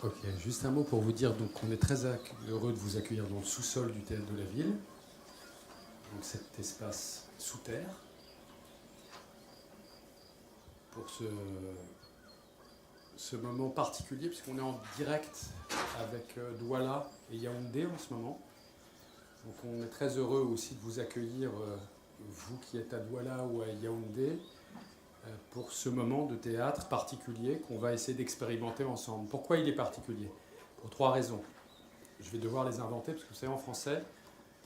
Ok, juste un mot pour vous dire donc qu'on est très heureux de vous accueillir dans le sous-sol du théâtre de la ville, donc cet espace sous terre, pour ce moment particulier, puisqu'on est en direct avec Douala et Yaoundé en ce moment. Donc on est très heureux aussi de vous accueillir, vous qui êtes à Douala ou à Yaoundé, pour ce moment de théâtre particulier qu'on va essayer d'expérimenter ensemble. Pourquoi il est particulier? Pour trois raisons. Je vais devoir les inventer, parce que vous savez, en français,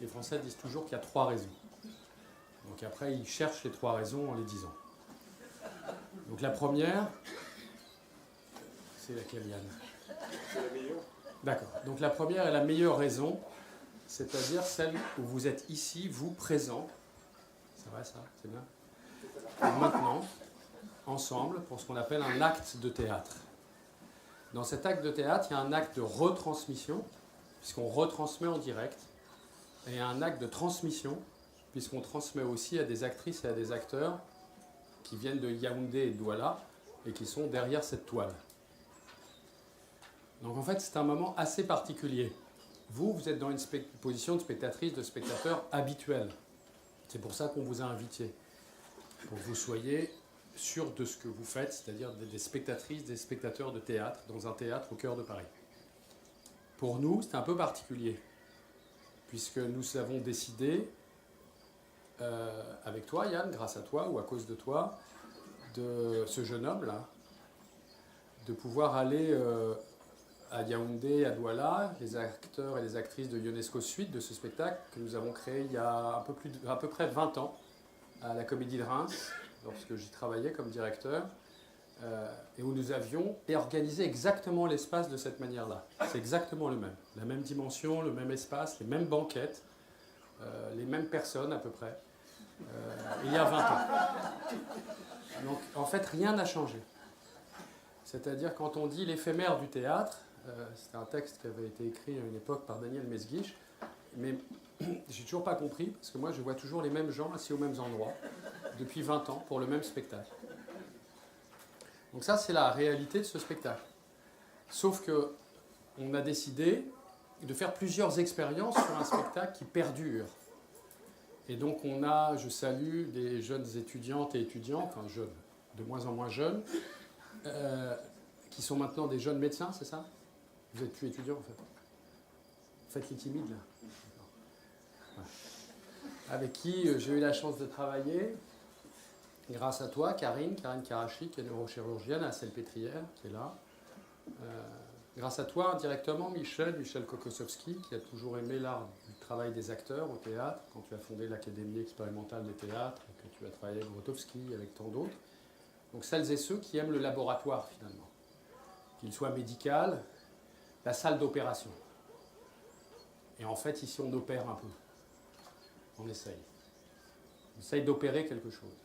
les Français disent toujours qu'il y a trois raisons. Donc après, ils cherchent les trois raisons en les disant. Donc la première, c'est laquelle, Yann? C'est la meilleure. D'accord. Donc la première est la meilleure raison, c'est-à-dire celle où vous êtes ici, vous, présent. C'est vrai ça? C'est bien? Et maintenant, ensemble, pour ce qu'on appelle un acte de théâtre. Dans cet acte de théâtre, il y a un acte de retransmission, puisqu'on retransmet en direct, et un acte de transmission, puisqu'on transmet aussi à des actrices et à des acteurs qui viennent de Yaoundé et de Douala, et qui sont derrière cette toile. Donc en fait, c'est un moment assez particulier. Vous êtes dans une position de spectatrice, de spectateur habituel. C'est pour ça qu'on vous a invité, pour que vous soyez sûr de ce que vous faites, c'est-à-dire des spectatrices, des spectateurs de théâtre, dans un théâtre au cœur de Paris. Pour nous, c'est un peu particulier, puisque nous avons décidé, avec toi Yann, grâce à toi ou à cause de toi, de ce jeune homme-là, de pouvoir aller à Yaoundé, à Douala, les acteurs et les actrices de Ionesco Suite, de ce spectacle que nous avons créé il y a à peu près 20 ans, à la Comédie de Reims, lorsque j'y travaillais comme directeur, et où nous avions organisé exactement l'espace de cette manière-là. C'est exactement le même. La même dimension, le même espace, les mêmes banquettes, les mêmes personnes à peu près, il y a 20 ans. Donc en fait, rien n'a changé. C'est-à-dire quand on dit l'éphémère du théâtre, c'est un texte qui avait été écrit à une époque par Daniel Mesguich, mais j'ai toujours pas compris, parce que moi je vois toujours les mêmes gens assis aux mêmes endroits, depuis 20 ans, pour le même spectacle. Donc ça, c'est la réalité de ce spectacle. Sauf que on a décidé de faire plusieurs expériences sur un spectacle qui perdure. Et donc je salue des jeunes étudiantes et étudiants, enfin jeunes, de moins en moins jeunes, qui sont maintenant des jeunes médecins, c'est ça? Vous n'êtes plus étudiants en fait. Faites les timides là. Ouais. Avec qui j'ai eu la chance de travailler, grâce à toi, Karine Karachi, qui est neurochirurgienne à Salpêtrière, qui est là. Grâce à toi, directement, Michel Kokosowski, qui a toujours aimé l'art du travail des acteurs au théâtre, quand tu as fondé l'Académie expérimentale des théâtres, et que tu as travaillé avec Grotowski, avec tant d'autres. Donc celles et ceux qui aiment le laboratoire, finalement. Qu'il soit médical, la salle d'opération. Et en fait, ici, on opère un peu. On essaye. On essaye d'opérer quelque chose.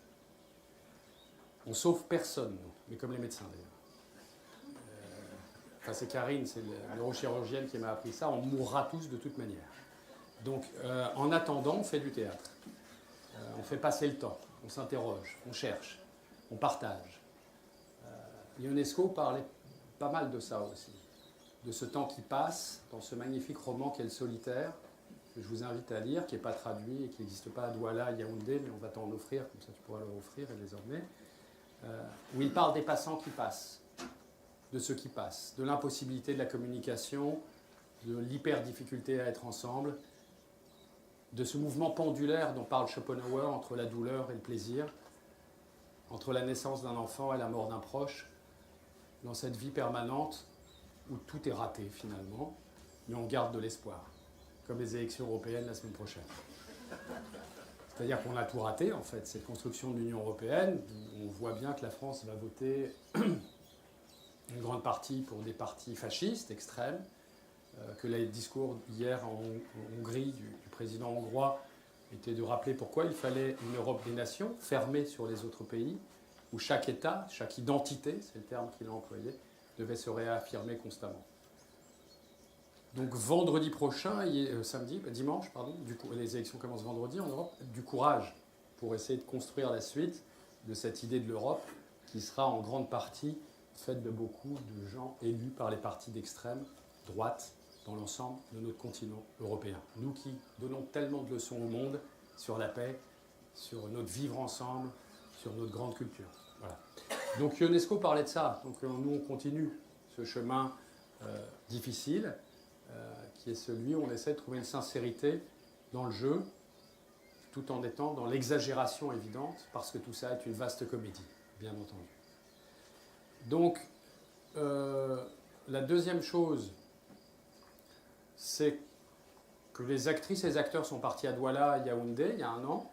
On sauve personne, nous, mais comme les médecins d'ailleurs. Enfin, c'est Karine, c'est la neurochirurgienne qui m'a appris ça. On mourra tous de toute manière. Donc, en attendant, on fait du théâtre. On fait passer le temps. On s'interroge, on cherche, on partage. Ionesco parlait pas mal de ça aussi. De ce temps qui passe dans ce magnifique roman qu'est Le Solitaire, que je vous invite à lire, qui n'est pas traduit et qui n'existe pas à Douala, à Yaoundé, mais on va t'en offrir, comme ça tu pourras leur offrir et les emmener, où il parle des passants qui passent, de ceux qui passent, de l'impossibilité de la communication, de l'hyper-difficulté à être ensemble, de ce mouvement pendulaire dont parle Schopenhauer entre la douleur et le plaisir, entre la naissance d'un enfant et la mort d'un proche, dans cette vie permanente où tout est raté finalement, mais on garde de l'espoir, comme les élections européennes la semaine prochaine. C'est-à-dire qu'on a tout raté en fait, cette construction de l'Union européenne. On voit bien que la France va voter une grande partie pour des partis fascistes extrêmes, que les discours hier en Hongrie du président hongrois étaient de rappeler pourquoi il fallait une Europe des nations, fermée sur les autres pays, où chaque État, chaque identité, c'est le terme qu'il a employé, devait se réaffirmer constamment. Donc vendredi prochain, dimanche, les élections commencent vendredi en Europe, du courage pour essayer de construire la suite de cette idée de l'Europe qui sera en grande partie faite de beaucoup de gens élus par les partis d'extrême droite dans l'ensemble de notre continent européen. Nous qui donnons tellement de leçons au monde sur la paix, sur notre vivre ensemble, sur notre grande culture. Voilà. Donc Ionesco parlait de ça. Donc nous, on continue ce chemin difficile, qui est celui où on essaie de trouver une sincérité dans le jeu, tout en étant dans l'exagération évidente, parce que tout ça est une vaste comédie, bien entendu. Donc, la deuxième chose, c'est que les actrices et les acteurs sont partis à Douala, à Yaoundé, il y a un an,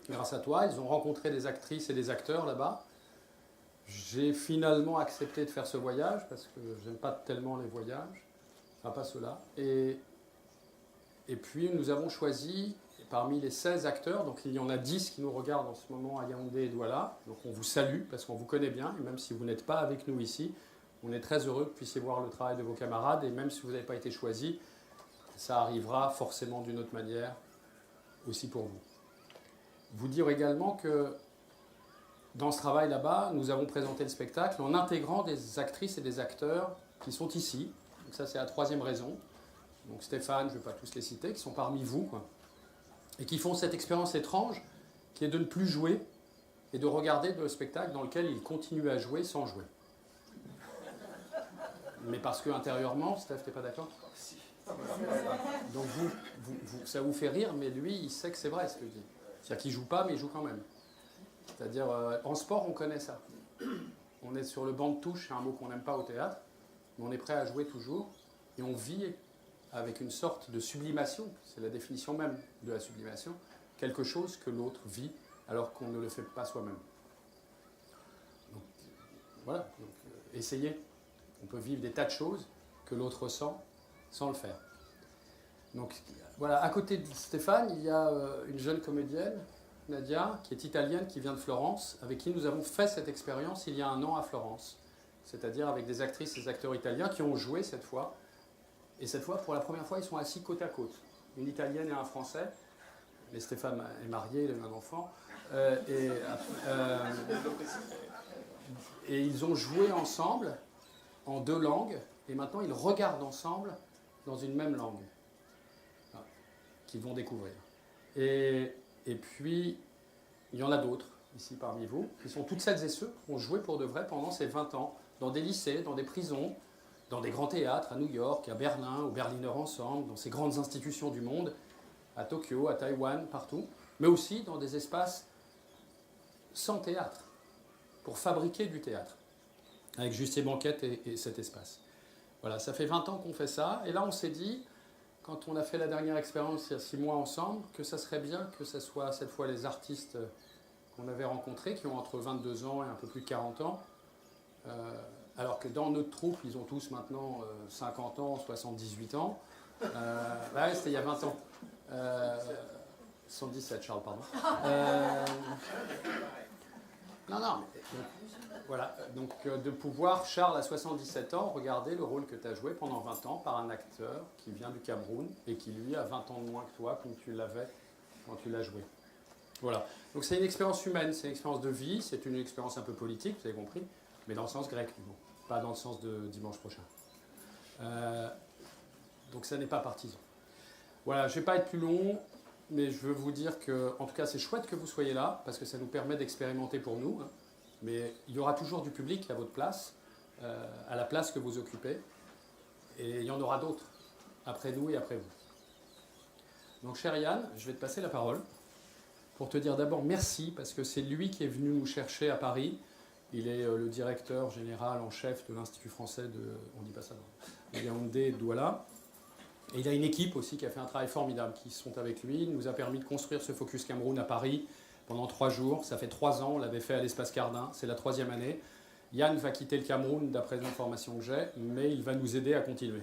grâce à toi. Ils ont rencontré des actrices et des acteurs là-bas. J'ai finalement accepté de faire ce voyage, parce que j'aime pas tellement les voyages, enfin pas ceux-là. Et puis, nous avons choisi, parmi les 16 acteurs, donc il y en a 10 qui nous regardent en ce moment à Yaoundé et Douala, donc on vous salue parce qu'on vous connaît bien, et même si vous n'êtes pas avec nous ici, on est très heureux que vous puissiez voir le travail de vos camarades, et même si vous n'avez pas été choisi, ça arrivera forcément d'une autre manière aussi pour vous. Vous dire également que dans ce travail là-bas, nous avons présenté le spectacle en intégrant des actrices et des acteurs qui sont ici, donc ça c'est la troisième raison, donc Stéphane, je ne vais pas tous les citer, qui sont parmi vous, quoi. Et qui font cette expérience étrange qui est de ne plus jouer et de regarder le spectacle dans lequel ils continuent à jouer sans jouer. Mais parce que intérieurement, Steph, t'es pas d'accord ? Si. Donc ça vous fait rire, mais lui, il sait que c'est vrai ce que je dis. C'est-à-dire qu'il joue pas, mais il joue quand même. C'est-à-dire, en sport, on connaît ça. On est sur le banc de touche, c'est un mot qu'on n'aime pas au théâtre, mais on est prêt à jouer toujours, et on vit avec une sorte de sublimation, c'est la définition même de la sublimation, quelque chose que l'autre vit alors qu'on ne le fait pas soi-même. Donc, voilà, donc, essayez. On peut vivre des tas de choses que l'autre ressent sans le faire. Donc voilà, à côté de Stéphane, il y a une jeune comédienne, Nadia, qui est italienne, qui vient de Florence, avec qui nous avons fait cette expérience il y a un an à Florence. C'est-à-dire avec des actrices et des acteurs italiens qui ont joué cette fois. Et cette fois, pour la première fois, ils sont assis côte à côte. Une Italienne et un Français. Mais Stéphane est marié, il a eu un enfant. Et ils ont joué ensemble en 2 langues. Et maintenant, ils regardent ensemble dans une même langue. Voilà, qu'ils vont découvrir. Et puis, il y en a d'autres ici parmi vous, qui sont toutes celles et ceux qui ont joué pour de vrai pendant ces 20 ans, dans des lycées, dans des prisons, dans des grands théâtres à New York, à Berlin, au Berliner Ensemble, dans ces grandes institutions du monde, à Tokyo, à Taïwan, partout, mais aussi dans des espaces sans théâtre, pour fabriquer du théâtre, avec Juste Banquette et cet espace. Voilà, ça fait 20 ans qu'on fait ça, et là on s'est dit, quand on a fait la dernière expérience il y a 6 mois ensemble, que ça serait bien que ce soit cette fois les artistes qu'on avait rencontrés, qui ont entre 22 ans et un peu plus de 40 ans, alors que dans notre troupe, ils ont tous maintenant 50 ans, 78 ans. Ouais, c'était il y a 20 ans. 77, Charles, pardon. Non, mais, voilà. Donc, de pouvoir, Charles, à 77 ans, regarder le rôle que tu as joué pendant 20 ans par un acteur qui vient du Cameroun et qui, lui, a 20 ans de moins que toi, comme tu l'avais quand tu l'as joué. Voilà. Donc, c'est une expérience humaine, c'est une expérience de vie, c'est une expérience un peu politique, vous avez compris, mais dans le sens grec, du coup. Pas dans le sens de dimanche prochain. Donc ça n'est pas partisan. Voilà, je ne vais pas être plus long, mais je veux vous dire que, en tout cas, c'est chouette que vous soyez là, parce que ça nous permet d'expérimenter pour nous. Hein. Mais il y aura toujours du public à votre place, à la place que vous occupez. Et il y en aura d'autres, après nous et après vous. Donc, cher Yann, je vais te passer la parole pour te dire d'abord merci, parce que c'est lui qui est venu nous chercher à Paris. Il est le directeur général en chef de l'Institut français de, on dit pas ça, de Yaoundé et de Douala. Et il a une équipe aussi qui a fait un travail formidable, qui sont avec lui. Il nous a permis de construire ce Focus Cameroun à Paris pendant 3 jours. Ça fait 3 ans, on l'avait fait à l'Espace Cardin, c'est la 3e année. Yann va quitter le Cameroun d'après l'information que j'ai, mais il va nous aider à continuer.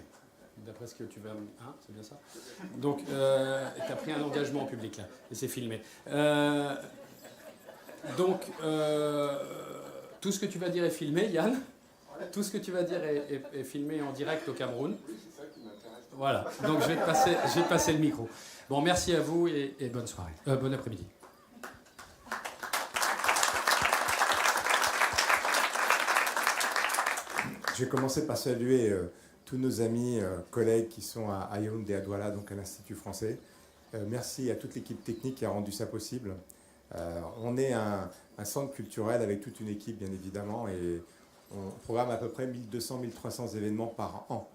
D'après ce que tu vas... Hein, c'est bien ça ? Donc, tu as pris un engagement en public là, et c'est filmé. Tout ce que tu vas dire est filmé, Yann. Tout ce que tu vas dire est filmé en direct au Cameroun. Oui, c'est ça qui m'intéresse. Voilà, donc je vais te passer le micro. Bon, merci à vous et bonne soirée. Bon après-midi. Je vais commencer par saluer tous nos amis, collègues qui sont à Yaoundé, à Douala, donc à l'Institut français. Merci à toute l'équipe technique qui a rendu ça possible. On est un centre culturel avec toute une équipe, bien évidemment, et on programme à peu près 1200-1300 événements par an.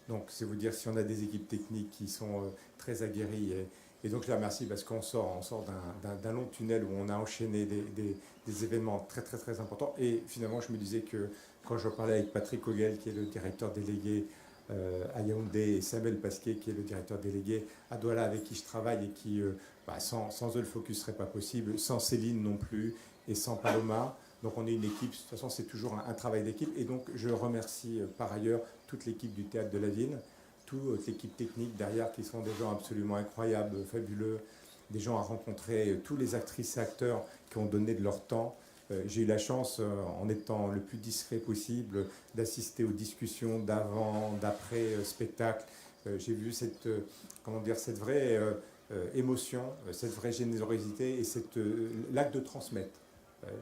Donc, c'est vous dire si on a des équipes techniques qui sont très aguerries. Et donc, je les remercie parce qu'on sort d'un long tunnel où on a enchaîné des événements très, très, très importants. Et finalement, je me disais que quand je parlais avec Patrick Ogel, qui est le directeur délégué à Yaoundé, et Samuel Pasquet, qui est le directeur délégué à Douala, avec qui je travaille et qui, sans eux, le focus ne serait pas possible, sans Céline non plus, et sans Paloma. Donc on est une équipe, de toute façon c'est toujours un travail d'équipe. Et donc je remercie par ailleurs toute l'équipe du Théâtre de la Ville, toute l'équipe technique derrière qui sont des gens absolument incroyables, fabuleux, des gens à rencontrer, tous les actrices et acteurs qui ont donné de leur temps. J'ai eu la chance, en étant le plus discret possible, d'assister aux discussions d'avant, d'après spectacle. J'ai vu cette vraie émotion, cette vraie générosité et l'acte de transmettre.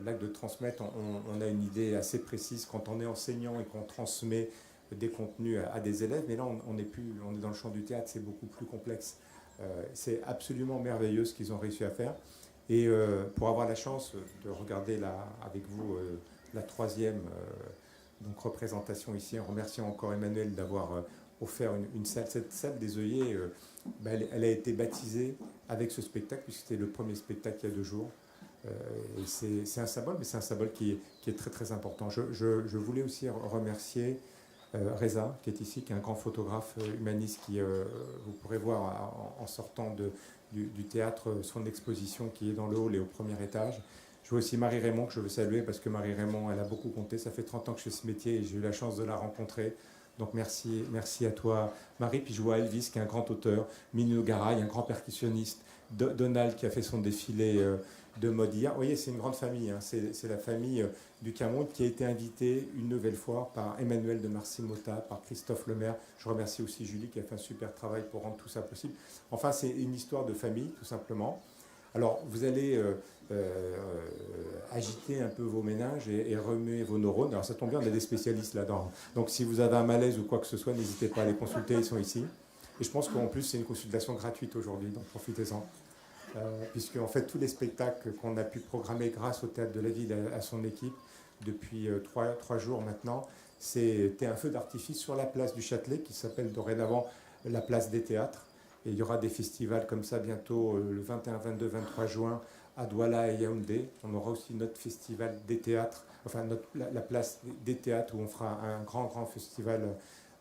L'acte de transmettre, on a une idée assez précise quand on est enseignant et qu'on transmet des contenus à des élèves, mais là on est dans le champ du théâtre, c'est beaucoup plus complexe. C'est absolument merveilleux ce qu'ils ont réussi à faire. Et pour avoir la chance de regarder avec vous la troisième représentation ici, en remerciant encore Emmanuel d'avoir offert une salle. Cette salle des œillets, elle a été baptisée avec ce spectacle, puisque c'était le premier spectacle il y a 2 jours. Et c'est un symbole, mais c'est un symbole qui est très très important. Je voulais aussi remercier Reza, qui est ici, qui est un grand photographe humaniste, qui vous pourrez voir en sortant du théâtre son exposition qui est dans le hall et au premier étage. Je vois aussi Marie Raymond, que je veux saluer, parce que Marie Raymond, elle a beaucoup compté. Ça fait 30 ans que je fais ce métier et j'ai eu la chance de la rencontrer. Donc merci à toi, Marie. Puis je vois Elvis, qui est un grand auteur, Minou Garay, un grand percussionniste, Donald, qui a fait son défilé de mode hier. Vous voyez, c'est une grande famille. Hein. C'est la famille du Cameroun qui a été invitée une nouvelle fois par Emmanuel de Marcy-Mota, par Christophe Lemaire. Je remercie aussi Julie qui a fait un super travail pour rendre tout ça possible. Enfin, c'est une histoire de famille, tout simplement. Alors, vous allez agiter un peu vos méninges et remuer vos neurones. Alors, ça tombe bien, on a des spécialistes là-dedans. Donc, si vous avez un malaise ou quoi que ce soit, n'hésitez pas à les consulter, ils sont ici. Et je pense qu'en plus, c'est une consultation gratuite aujourd'hui, donc profitez-en. Puisque, en fait, tous les spectacles qu'on a pu programmer grâce au Théâtre de la Ville, à son équipe, depuis 3 jours maintenant, c'était un feu d'artifice sur la place du Châtelet, qui s'appelle dorénavant la place des théâtres. Et il y aura des festivals comme ça bientôt le 21, 22, 23 juin à Douala et Yaoundé. On aura aussi notre festival des théâtres, enfin la place des théâtres où on fera un grand festival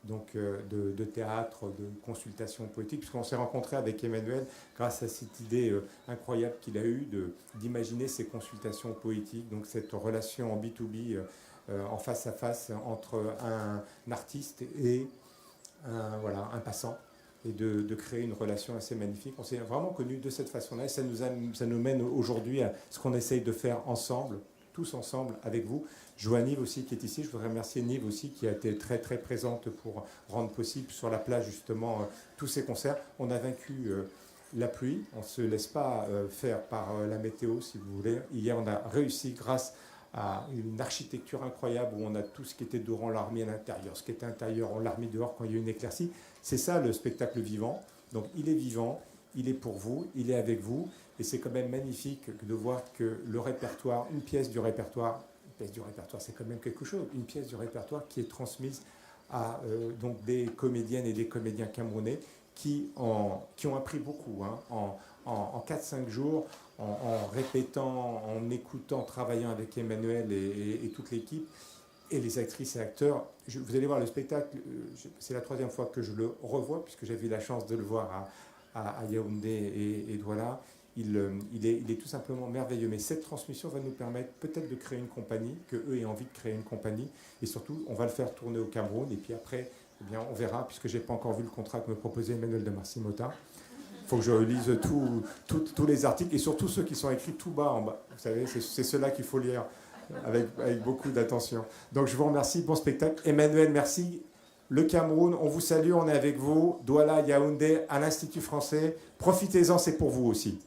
donc, de théâtre, de consultation poétique, puisqu'on s'est rencontré avec Emmanuel grâce à cette idée incroyable qu'il a eue d'imaginer ces consultations poétiques, donc cette relation en B2B, en face à face entre un artiste et un passant, et de créer une relation assez magnifique. On s'est vraiment connus de cette façon-là, et ça nous mène aujourd'hui à ce qu'on essaye de faire ensemble, tous ensemble avec vous. Je vois Nive aussi qui est ici. Je voudrais remercier Nive aussi qui a été très très présente pour rendre possible sur la plage justement tous ces concerts. On a vaincu la pluie. On ne se laisse pas faire par la météo si vous voulez. Hier on a réussi grâce à une architecture incroyable où on a tout ce qui était dehors, on l'a remis à l'intérieur. Ce qui était intérieur, on l'a remis dehors quand il y a eu une éclaircie. C'est ça le spectacle vivant. Donc il est vivant, il est pour vous, il est avec vous. Et c'est quand même magnifique de voir que le répertoire, une pièce du répertoire, c'est quand même quelque chose, une pièce du répertoire qui est transmise à donc des comédiennes et des comédiens camerounais qui ont appris beaucoup en 4-5 jours, en répétant, en écoutant, travaillant avec Emmanuel et toute l'équipe, et les actrices et acteurs. Vous allez voir le spectacle, c'est la 3e fois que je le revois, puisque j'avais eu la chance de le voir à Yaoundé et Douala. Il est tout simplement merveilleux. Mais cette transmission va nous permettre peut-être de créer une compagnie, qu'eux aient envie de créer une compagnie. Et surtout, on va le faire tourner au Cameroun. Et puis après, eh bien, on verra, puisque je n'ai pas encore vu le contrat que me proposait Emmanuel de Marcy-Mota. Il faut que je lise tous les articles, et surtout ceux qui sont écrits tout bas en bas. Vous savez, c'est ceux-là qu'il faut lire avec beaucoup d'attention. Donc je vous remercie. Bon spectacle. Emmanuel, merci. Le Cameroun, on vous salue, on est avec vous. Douala, Yaoundé, à l'Institut français. Profitez-en, c'est pour vous aussi.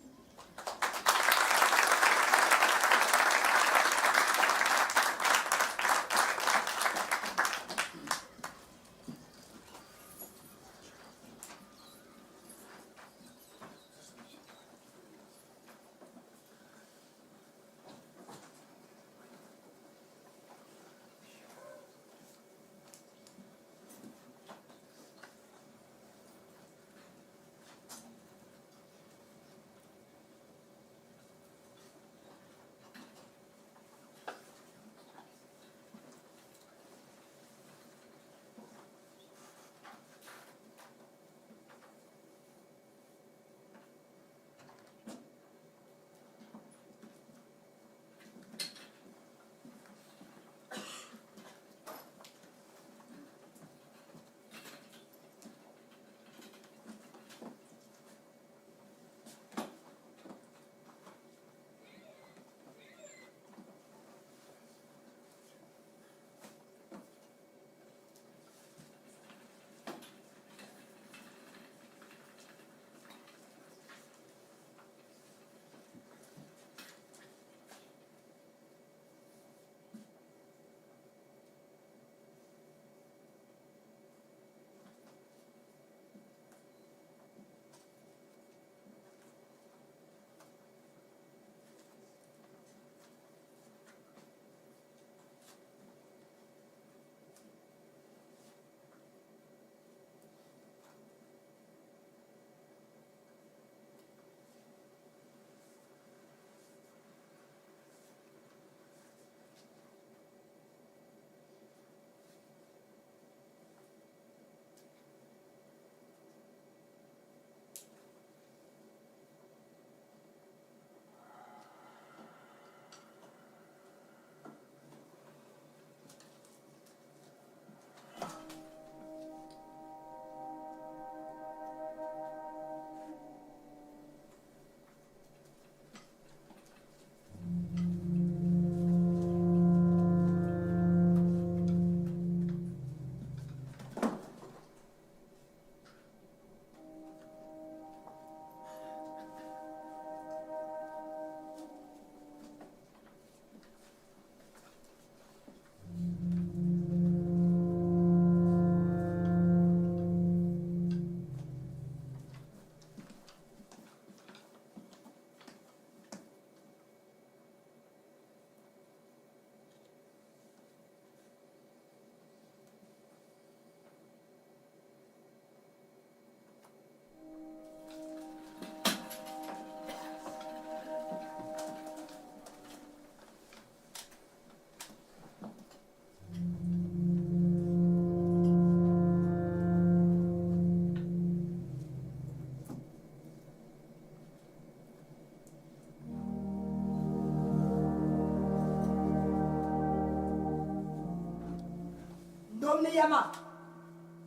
Yama.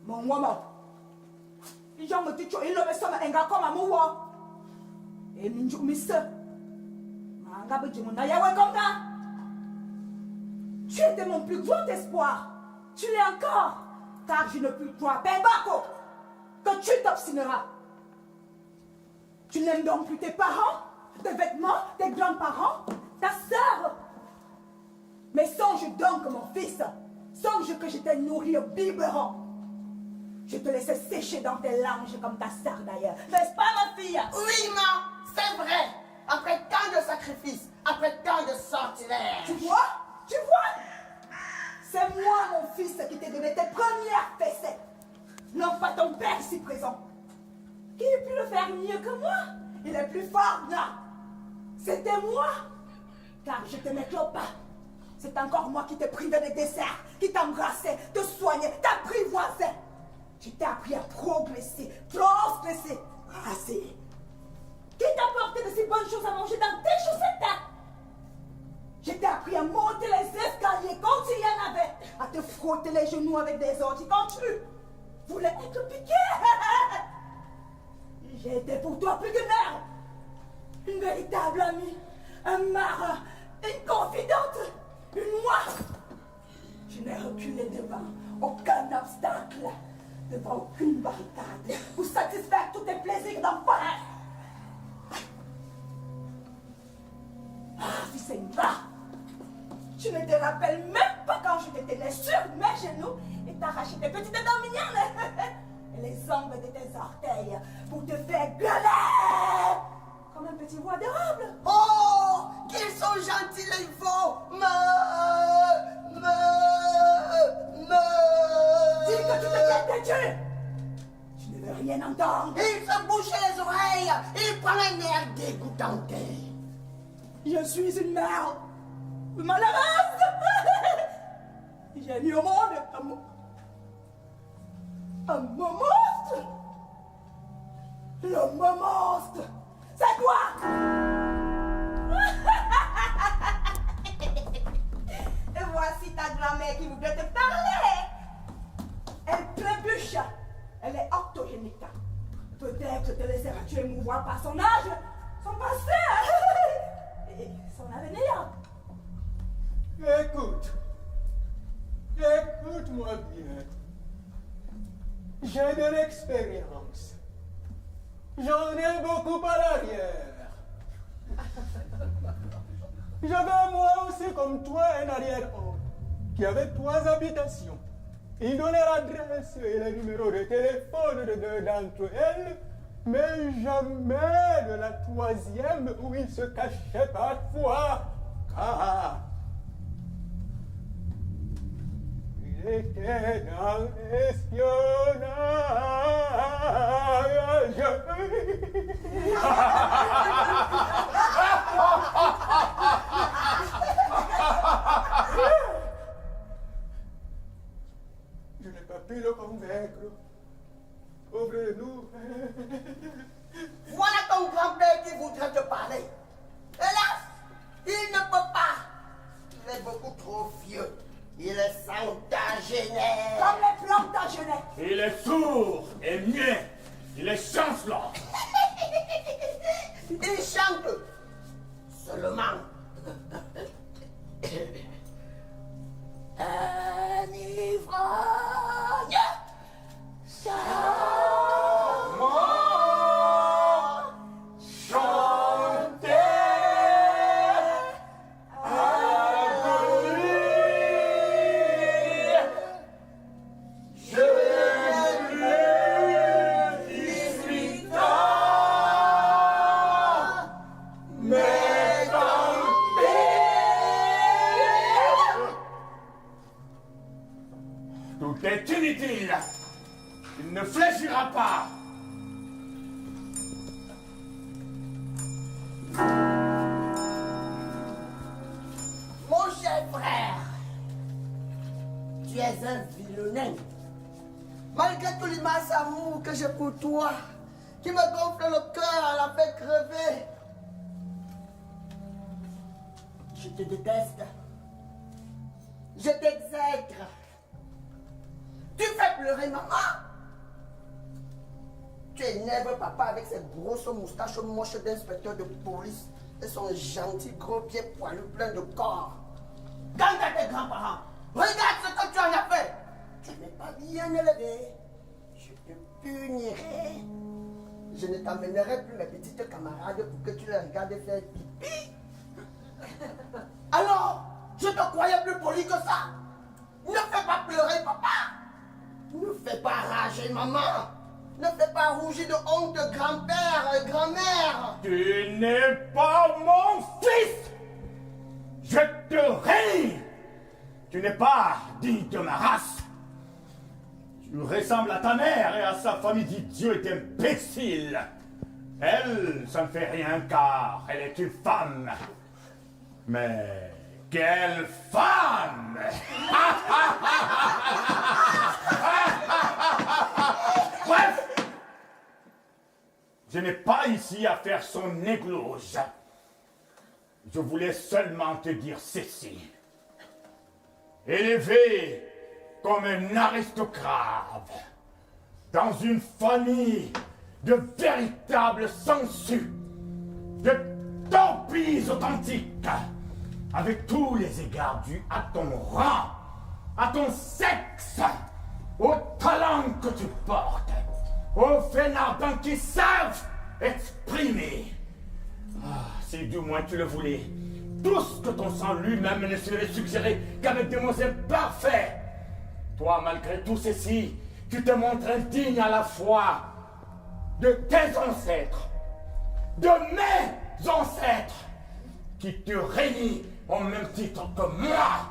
Mon woman. Il me dit que il me somme un gars comme un mouwa. Et minju misse. Manga bujumuna yawe comme ça. Tu étais mon plus grand espoir. Tu l'es encore. Car je ne puis croire, Pembako, que tu t'obstineras. Tu n'aimes donc plus tes parents, tes vêtements, tes grands-parents, ta sœur. Mais songe donc, mon fils, songe que je t'ai nourri au biberon. Je te laissais sécher dans tes langes comme ta sœur d'ailleurs. N'est-ce pas, ma fille? Oui, maman, c'est vrai. Après tant de sacrifices, après tant de sortilèges. Tu vois? Tu vois? C'est moi, mon fils, qui t'ai donné tes premières fessées. Non pas ton père ici présent. Qui a pu le faire mieux que moi? Il est plus fort, non? C'était moi. Car je t'aimais pas. C'est encore moi qui t'ai privé des desserts, qui t'embrassais, te soignais, t'apprivoisais. Je t'ai appris à progresser, transgresser, raser. Qui t'a apporté de si bonnes choses à manger dans tes chaussettes? Je t'ai appris à monter les escaliers quand il y en avait, à te frotter les genoux avec des orties quand tu voulais être piqué. J'ai été pour toi plus qu'une mère, une véritable amie, un marin, une confidente, une moi. Je n'ai reculé devant aucun obstacle, devant aucune barricade, pour satisfaire tous tes plaisirs d'enfant. Ah, fils ingrat, tu ne te rappelles même pas quand je t'étais tenais sur mes genoux et t'arrachais tes petites dents mignonnes et les ongles de tes orteils pour te faire gueuler comme un petit voix d'érable. Oh, qu'ils sont gentils les veaux. Dis que tu te têtu. Tu ne veux rien entendre. Il se bouche les oreilles. Il prend un air dégoûtant. Je suis une mère malheureuse. J'ai mis au monde un monstre. Le monstre, c'est toi. Et voici ta grand-mère qui voudrait te parler. Elle trébuche. Elle est octogénique. Peut-être te laisseras-tu émouvoir par son âge, son passé et son avenir. Écoute-moi bien. J'ai de l'expérience. J'en ai beaucoup à l'arrière. J'avais moi aussi comme toi un arrière-homme qui avait 3 habitations. Il donnait l'adresse et le numéro de téléphone de 2 d'entre elles, mais jamais de la 3e où il se cachait parfois. Car il était dans l'espionnage. Je n'ai pas pu le convaincre. Pauvre nous. Voilà ton grand-père qui voudrait te parler. Hélas, il ne peut pas. Il est beaucoup trop vieux. Il est centagénaire. Comme les Plantagenets. Il est sourd et muet. Il est chancelant. Il chante seulement. Un ivrogne Tout est inutile. Il ne fléchira pas. Mon cher frère, tu es un vilain. Malgré tout l'immense amour que j'ai pour toi, qui me gonfle le cœur à la fait crever, je te déteste. Je t'exècre. pleurer maman. Tu énerves papa avec ses grosses moustaches moches d'inspecteur de police et son gentil gros pied poilu plein de corps. Quand à tes grands-parents, regarde ce que tu en as fait. Tu n'es pas bien élevé. Je te punirai. Je ne t'emmènerai plus mes petites camarades pour que tu les regardes faire pipi. Alors, je te croyais plus poli que ça. Ne fais pas pleurer papa. Ne fais pas rager maman. Ne fais pas rougir de honte grand-père et grand-mère. Tu n'es pas mon fils. Je te renie. Tu n'es pas digne de ma race. Tu ressembles à ta mère et à sa famille d'idiots et d'imbéciles. Elle, ça ne fait rien car elle est une femme. Mais quelle femme! Bref, je n'ai pas ici à faire son églose. Je voulais seulement te dire ceci. Élevé comme un aristocrate, dans une famille de véritables sangsues, de torpilles authentiques, avec tous les égards dus à ton rang, à ton sexe, au talent que tu portes, aux fainéants qui savent exprimer. Si du moins tu le voulais, tout ce que ton sang lui-même ne serait suggéré qu'avec des mots imparfaits. Toi, malgré tout ceci, tu te montres indigne à la fois de tes ancêtres, de mes ancêtres, qui te régnent au même titre que moi,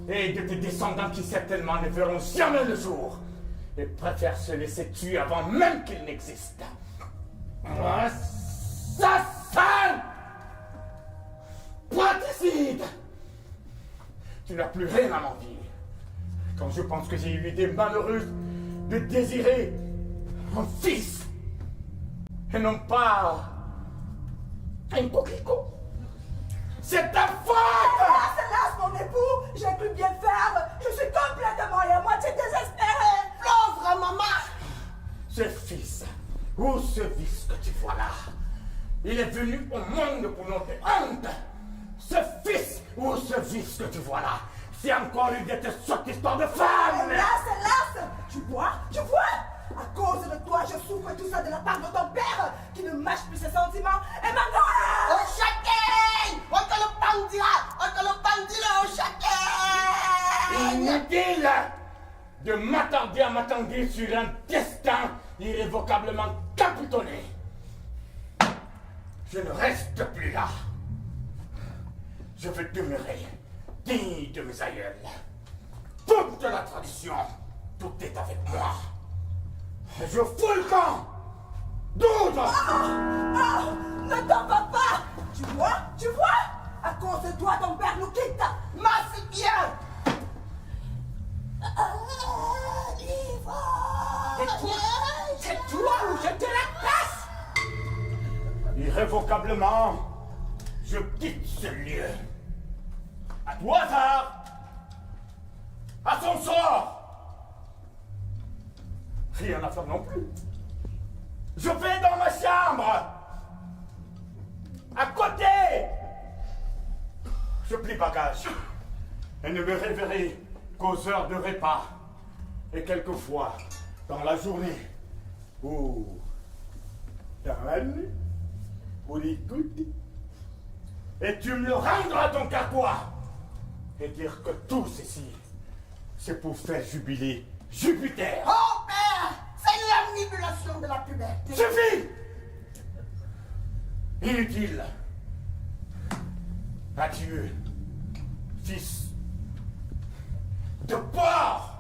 et de tes descendants qui certainement ne verront jamais le jour, et préfèrent se laisser tuer avant même qu'ils n'existent. Assassin! Praticide! Tu n'as plus rien à m'en dire. Quand je pense que j'ai eu l'idée malheureuse de désirer un fils, et non pas un coquelicot. C'est ta faute! Hélas, mon époux, j'ai cru bien faire. Je suis complètement et à moitié désespérée. Pauvre maman! Ce fils, ou ce vice que tu vois là, il est venu au monde pour notre honte. Ce fils, ou ce vice que tu vois là, c'est encore une de tes sottes histoires de femmes! Hélas, tu vois? À cause de toi, je souffre tout ça de la part de ton père, qui ne mâche plus ses sentiments. Et maintenant... Au châtaign! On te le bandira! On te le bandira au châtaign! Inutile de m'attarder sur un destin irrévocablement capitonné. Je ne reste plus là. Je veux demeurer digne de mes aïeuls. Toute la tradition, tout est avec moi. Je fous le camp. Doudre! Ne t'en vas pas! Tu vois? À cause de toi, ton père nous quitte! Merci bien! C'est toi où je te la place! Irrévocablement, je quitte ce lieu. À tout hasard, à son sort. Rien à faire non plus. Je vais dans ma chambre. À côté. Je plie bagage et ne me réveillerai qu'aux heures de repas. Et quelquefois, dans la journée, ou dans la nuit, pour l'écouter. Et tu me le rendras ton carquois. Et dire que tout ceci, c'est pour faire jubiler Jupiter. Oh père! C'est l'omnibulation de la puberté! Suffit! Inutile. Adieu, fils de porc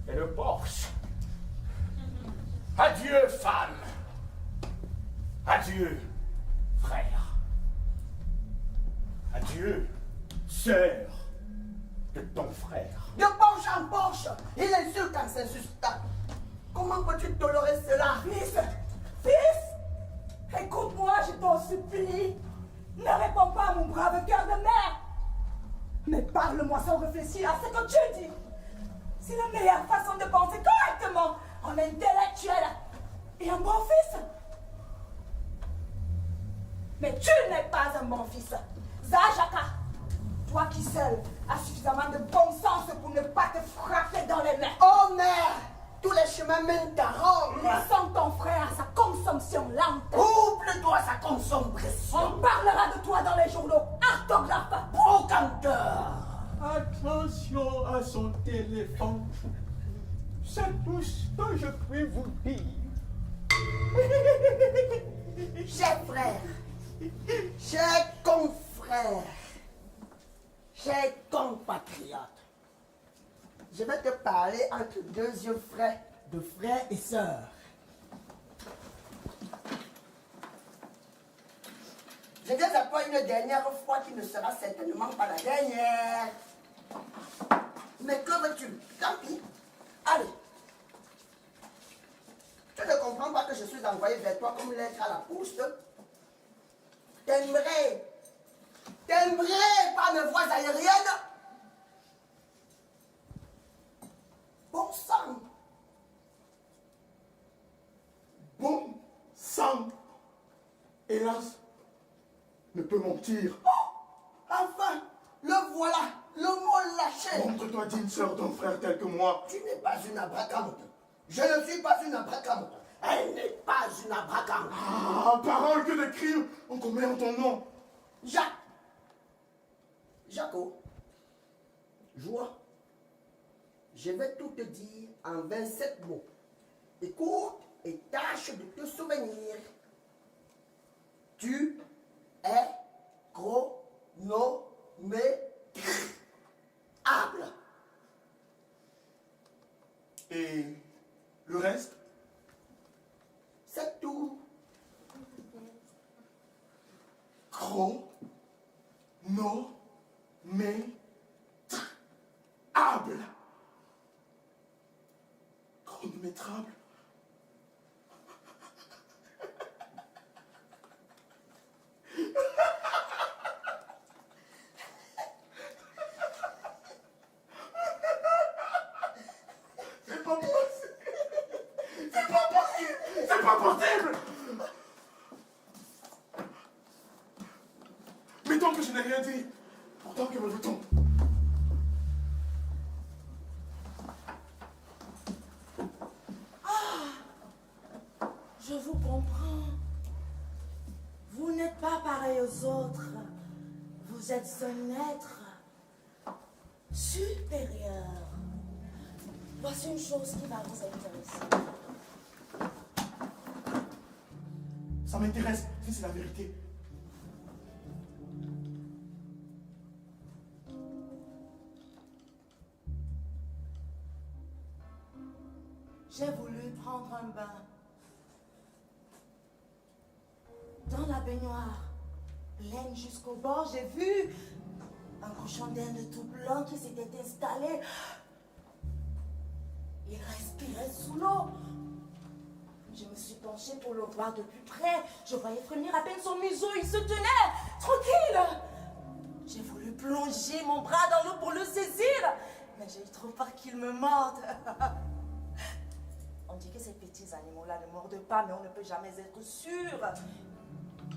et de Porsche. Adieu, femme. Adieu, frère. Adieu, sœur de ton frère. De Porsche en Porsche, il insulte en s'insultant. Comment peux-tu tolérer cela? Fils, écoute-moi, je t'en supplie. Ne réponds pas à mon brave cœur de mère. Mais parle-moi sans réfléchir à ce que tu dis. C'est la meilleure façon de penser correctement, en intellectuel et un bon fils. Mais tu n'es pas un bon fils. Zajaka, toi qui seul as suffisamment de bon sens pour ne pas te frapper dans les mains. Oh mère, tous les chemins mènent à Rome. Laissons ton frère à sa consommation lente. Couple-toi sa consommation. On parlera de toi dans les journaux. Orthographe. Brocanteur. Attention à son téléphone. C'est tout ce que je puis vous dire. Chers frères, chers confrères, chers compatriotes, je vais te parler entre deux yeux frais de frères et sœurs. Je viens à toi une dernière fois qui ne sera certainement pas la dernière. Mais que veux-tu? Tant pis. Allez. Tu ne comprends pas que je suis envoyé vers toi comme lettre à la poste? T'aimerais par mes voies aériennes? Bon sang. Bon sang, hélas, ne peut mentir. Enfin, le voilà, le mot lâché. Montre-toi digne sœur d'un frère tel que moi. Tu n'es pas une abracambre. Je ne suis pas une abracambre. Elle n'est pas une abracambre. Ah, parole que de crimes on commet en ton nom. Jaco, joie, je vais tout te dire en 27 mots. Écoute et tâche de te souvenir. Tu es chronométrable. Et le reste? C'est tout. Chronométrable. Chronométrable. C'est pas possible. C'est pas possible. C'est pas possible. Mettons que je n'ai rien dit. Pourtant, que me veut-on? Je vous comprends. Vous n'êtes pas pareil aux autres. Vous êtes un être supérieur. Voici une chose qui va vous intéresser. Ça m'intéresse, si c'est la vérité. J'ai voulu prendre un bain. Dans la baignoire, pleine jusqu'au bord, j'ai vu un cochon d'Inde tout blanc qui s'était installé. Il respirait sous l'eau. Je me suis penchée pour le voir de plus près. Je voyais frémir à peine son museau. Il se tenait, tranquille. J'ai voulu plonger mon bras dans l'eau pour le saisir. Mais j'ai eu trop peur qu'il me morde. On dit que ces petits animaux-là ne mordent pas, mais on ne peut jamais être sûr.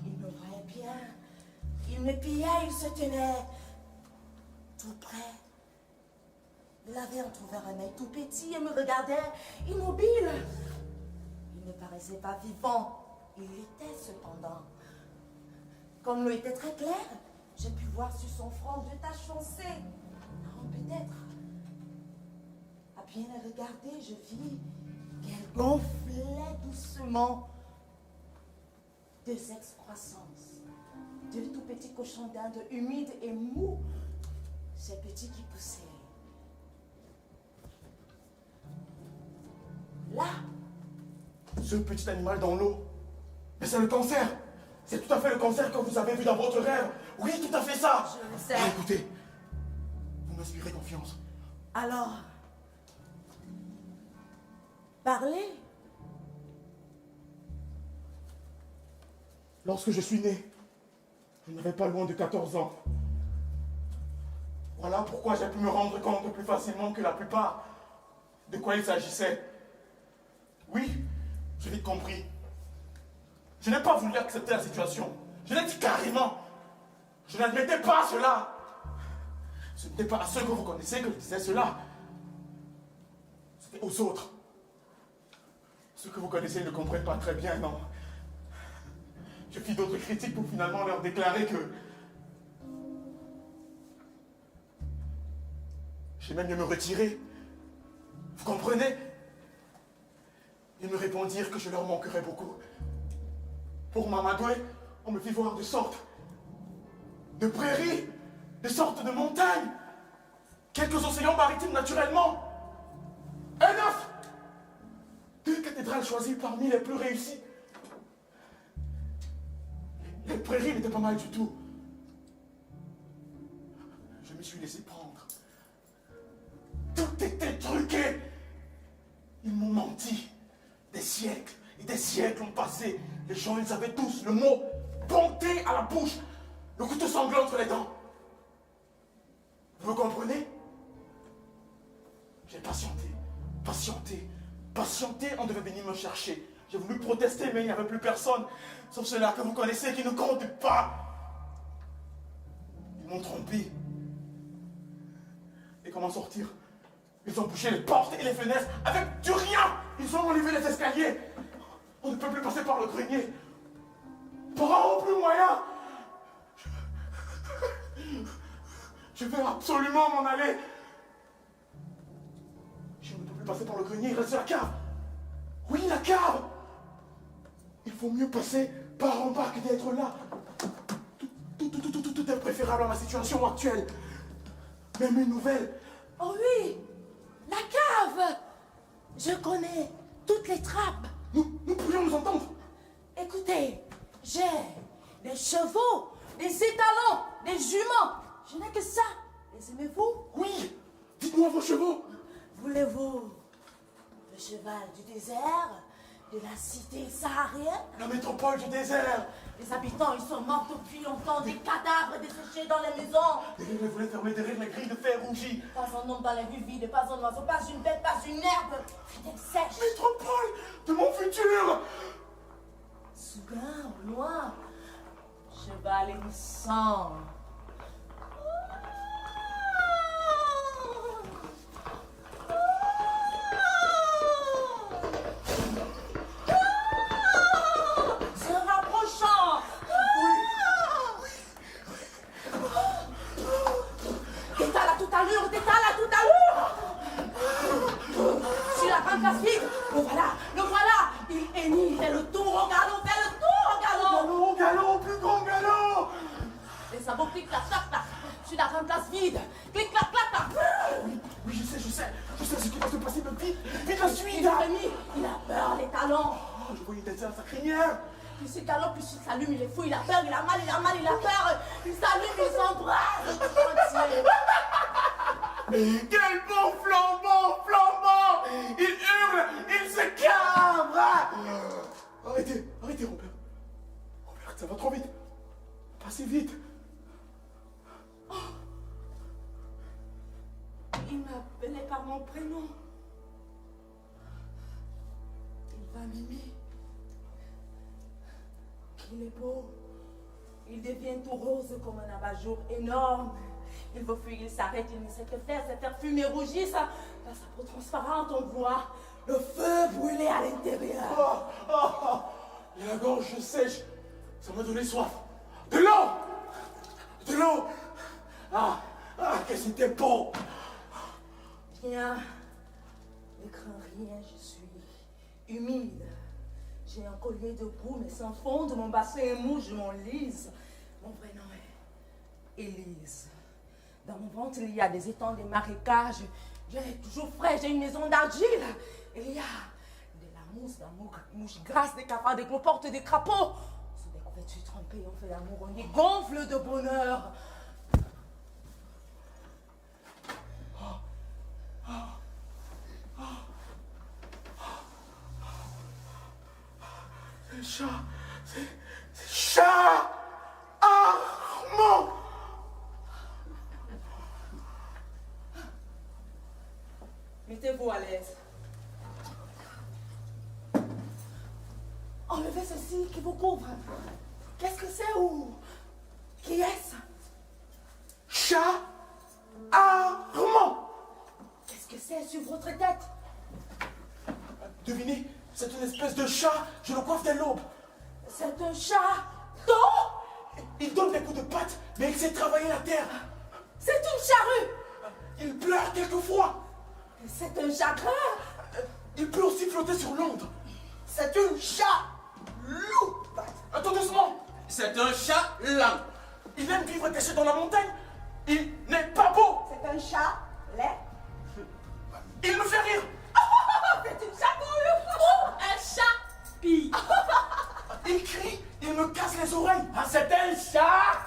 Il me voyait bien. Il me pillait, il se tenait tout près. Il avait entrouvert un œil tout petit et me regardait immobile. Il ne paraissait pas vivant. Il l'était cependant. Comme l'eau était très claire, j'ai pu voir sur son front 2 taches foncées. Non, peut-être. À bien la regarder, je vis qu'elle gonflait doucement. 2 excroissances. 2 tout petits cochons d'Inde humides et mous. Ces petits qui poussaient. Là. Ce petit animal dans l'eau. Mais c'est le cancer. C'est tout à fait le cancer que vous avez vu dans votre rêve. Oui, tout à fait ça. Je le sais. Ah, écoutez, vous m'inspirez confiance. Alors, parlez. Lorsque je suis né, je n'avais pas loin de 14 ans. Voilà pourquoi j'ai pu me rendre compte plus facilement que la plupart de quoi il s'agissait. Oui, j'ai vite compris. Je n'ai pas voulu accepter la situation. Je l'ai dit carrément. Je n'admettais pas cela. Ce n'était pas à ceux que vous connaissez que je disais cela. C'était aux autres. Ceux que vous connaissez ne comprennent pas très bien, non. Je fis d'autres critiques pour finalement leur déclarer que j'ai même mieux me retirer. Vous comprenez? Ils me répondirent que je leur manquerais beaucoup. Pour m'amadouer, on me fit voir de sortes de prairies, de sortes de montagnes, quelques océans maritimes naturellement, un œuf, 2 cathédrales choisies parmi les plus réussies. Les prairies n'étaient pas mal du tout. Je me suis laissé prendre. Tout était truqué. Ils m'ont menti. Des siècles et des siècles ont passé. Les gens, ils avaient tous le mot ponté à la bouche, le couteau sanglant entre les dents. Vous comprenez? J'ai patienté, on devait venir me chercher. J'ai voulu protester, mais il n'y avait plus personne, sauf ceux-là que vous connaissez qui ne comptent pas. Ils m'ont trompé. Et comment sortir? Ils ont bouché les portes et les fenêtres avec du rien. Ils ont enlevé les escaliers. On ne peut plus passer par le grenier. Pas plus moyen. Je veux absolument m'en aller. Je ne peux plus passer par le grenier, il reste la cave. Oui, la cave. Il faut mieux passer par en bas que d'être là. Tout est préférable à ma situation actuelle. Même une nouvelle. Oh oui, la cave. Je connais toutes les trappes. Nous pourrions nous entendre. Écoutez, j'ai des chevaux, des étalons, des juments. Je n'ai que ça. Les aimez-vous? Oui. Dites-moi vos chevaux. Voulez-vous le cheval du désert, de la cité saharienne? La métropole du désert. Les habitants, ils sont morts depuis longtemps, des cadavres desséchés dans les maisons. Les grilles voulaient fermer derrière les grilles de fer rougi. Pas un homme dans les rues vides, pas un oiseau, pas une bête, pas une herbe. Fidèle sèche. Métropole de mon futur. Soudain, au loin, cheval hennissant. Se rapprochant. Détale à toute allure, détale à toute allure. Sur la grande place vide, le voilà, il hennit, fait le tour au galop, Galop, galop, plus grand galop. Les sabots clic clac clac clac sur la grande place vide. Clic clac clac clac. Oui, je sais ce qui va se passer, mais vite la suite. Il frémit, il a peur, les talons. Oh, je vois une étincelle à sa crinière. Plus il galope, plus il s'allume, il est fou, il a peur, il a mal, il a peur. Il s'allume, il s'embrase tout entier. Quel bon flambeau. Il hurle, il se cabre. Arrêtez, Robert. Robert, ça va trop vite. Pas si vite. Il m'appelait par mon prénom. Il va m'aimer. Il est beau. Il devient tout rose comme un abat-jour énorme. Il veut fuir, il s'arrête, il ne sait que faire. Ses faire fumer rougit, ça. Dans sa peau transparente, on voit le feu brûler à l'intérieur. Et la gorge sèche, ça m'a donné soif. De l'eau. Que c'était bon. Tiens, ne crains rien, je suis humide. J'ai un collier de boue, mais sans fond, de mon bassin est mou, je m'enlise. Mon prénom est Élise. Dans mon ventre, il y a des étangs, des marécages. J'ai toujours frais, j'ai une maison d'argile. Il y a de la mousse, de la mouche grasse, des cafards, des cloportes, des crapauds. Sous des couvertures trempées, on fait l'amour, on y gonfle de bonheur. C'est chat Armand. Mettez-vous mettez-vous à l'aise. Enlevez ceci qui vous couvre. Qu'est-ce que c'est ou qui est-ce? Chat Armand. Qu'est-ce que c'est sur votre tête? Devinez, c'est une espèce de chat, je le coiffe dès l'aube. C'est un chat. Non! Il donne des coups de patte, mais il sait travailler la terre. C'est une charrue. Il pleure quelquefois. C'est un chagrin. Il peut aussi flotter sur l'onde. C'est un chat loup. Attends doucement. C'est un chat lent. Il aime vivre caché dans la montagne. Il n'est pas beau. C'est un chat laid. Il me fait rire. C'est une chatouille. Ou un chat pie. Il crie, il me casse les oreilles. Ah, c'est un chat.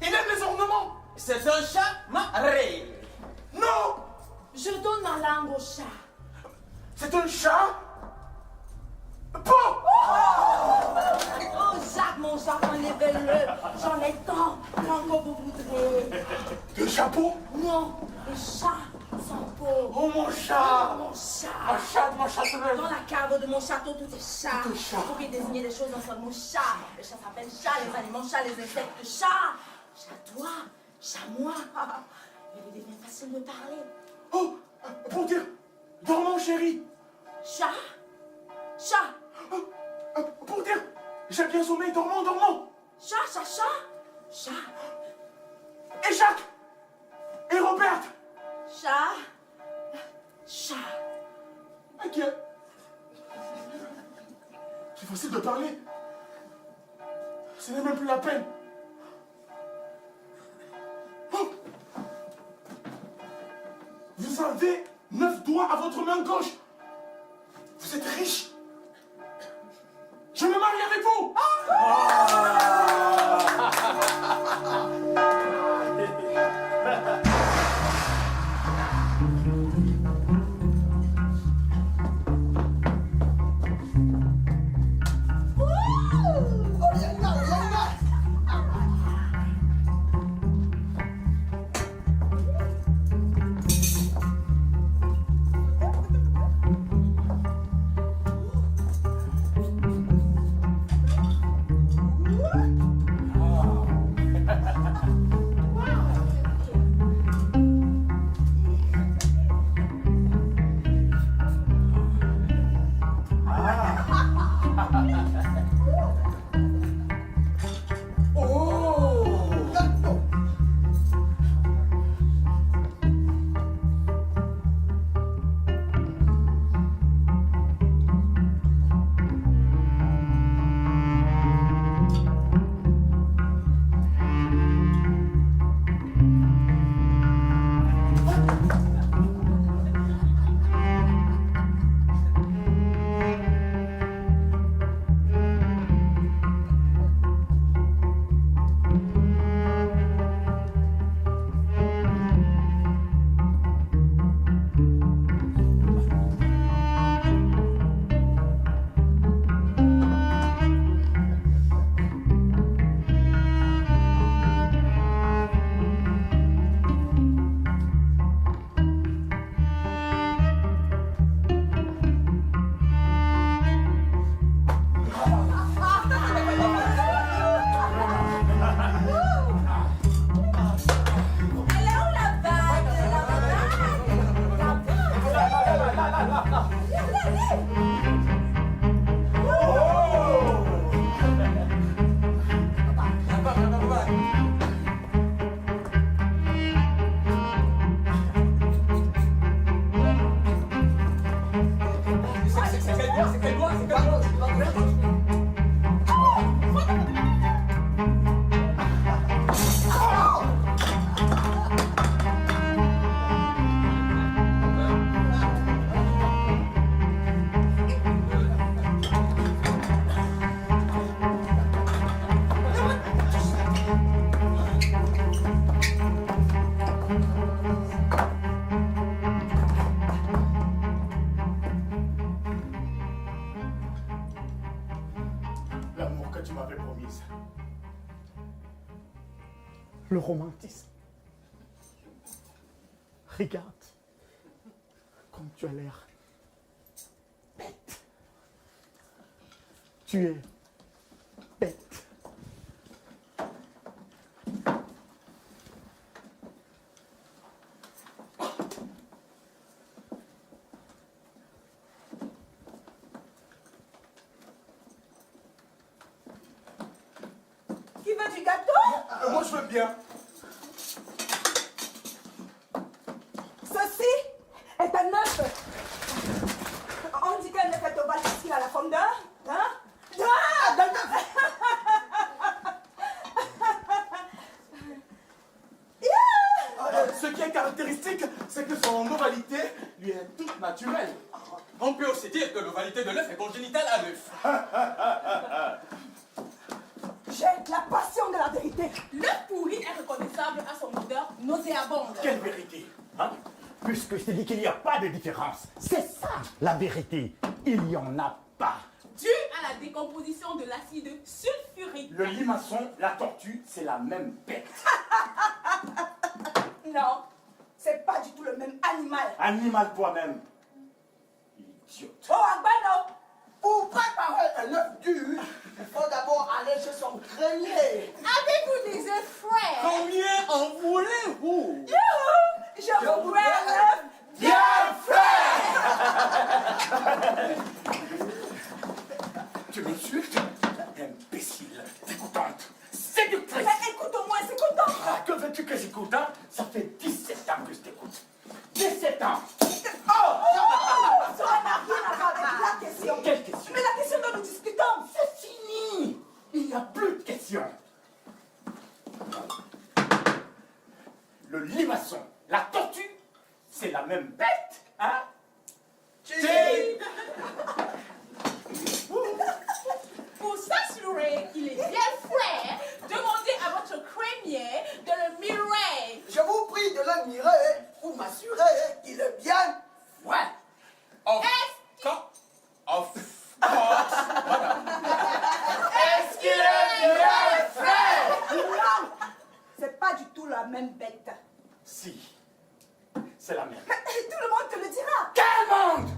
Il aime les ornements. C'est un chat maré. Non, Je donne ma langue au chat. c'est un chat. Bon. Oh Jacques, mon chat, enlevez-le. J'en ai tant que vous voudrez. Le chapeau. Non, les chats sont pauvres. Oh mon chat. Mon chat. Mon chat. Dans la cave de mon château, tout est chat. Tout est chat. Vous pouvez désigner des choses dans son mot chat. Le chat s'appelle chat, les animaux chat, les insectes chat. Chatois, chamois. Il vous devient facile de parler. Oh, pour dire, dormons chérie. Chat. Chat. Pour dire, j'ai bien sommeil, dormons. Chat, chat, chat. Chat. Et Jacques. Et Robert. Chat. Chat. Ok. C'est facile de parler. Ce n'est même plus la peine. Oh. Vous avez 9 doigts à votre main gauche. Vous êtes riche. Je me marie avec vous. le romantisme. Regarde, comme tu as l'air bête. Tu es bête. Qui veut du gâteau? Moi, je veux bien. Ceci est un œuf. On dit qu'un œuf est ovale parce qu'il a la forme d'un. Ce qui est caractéristique, c'est que son ovalité lui est toute naturelle. On peut aussi dire que l'ovalité de l'œuf est congénitale à l'œuf. J'ai la passion de la vérité. L'œuf pourri est reconnaissable à son odeur nauséabonde. Quelle vérité, hein? Puisque je t'ai dit qu'il n'y a pas de différence. C'est ça, la vérité. Il n'y en a pas. Dû à la décomposition de l'acide sulfurique. Le limaçon, la tortue, c'est la même bête. Non, c'est pas du tout le même animal. Animal toi-même. Idiote. Oh, Agbano! Pour préparer un œuf dur, il faut d'abord aller chez son grenier. Avez-vous des œufs frais? Combien en voulez-vous? Youhou! Je vous voudrais un œuf Bien fait! Tu m'insultes? Imbécile, dégoûtante, séductrice. Mais écoute au moins, c'est content. Ah, que veux-tu que j'écoute, hein? Ça fait 17 ans que je t'écoute. 17 ans! Ça n'a rien à voir avec la question. Quelle question? Mais la question dont nous discutons. C'est fini! Il n'y a plus de questions. Le limaçon, la tortue, c'est la même bête, hein? Pour s'assurer qu'il est bien frais, demandez à votre crémier de le mirer. Je vous prie de le mirer pour m'assurer qu'il est bien frais. Of course. Est-ce qu'il est bien fait? Non, c'est pas du tout la même bête. Si, c'est la même. Tout le monde te le dira. Quel monde?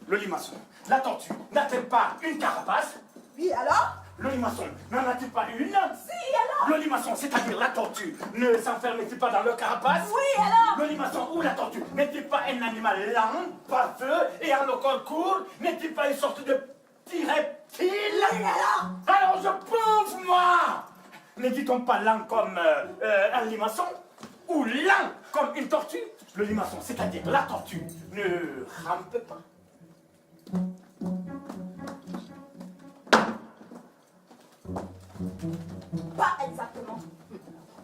Le limaçon, la tortue, n'a-t-elle pas une carapace? Oui, alors? Le limaçon, n'en a-t-il pas une? Si, alors? Le limaçon, c'est-à-dire la tortue, ne s'enferme-t-il pas dans le carapace? Oui, alors? Le limaçon ou la tortue n'est-il pas un animal lent, baveux et en le corps court? N'est-il pas une sorte de petit reptile? Oui, alors? Alors je prouve, moi! Ne dit-on pas lent comme un limaçon? Ou lent comme une tortue? Le limaçon, c'est-à-dire la tortue, ne rampe pas. Pas exactement.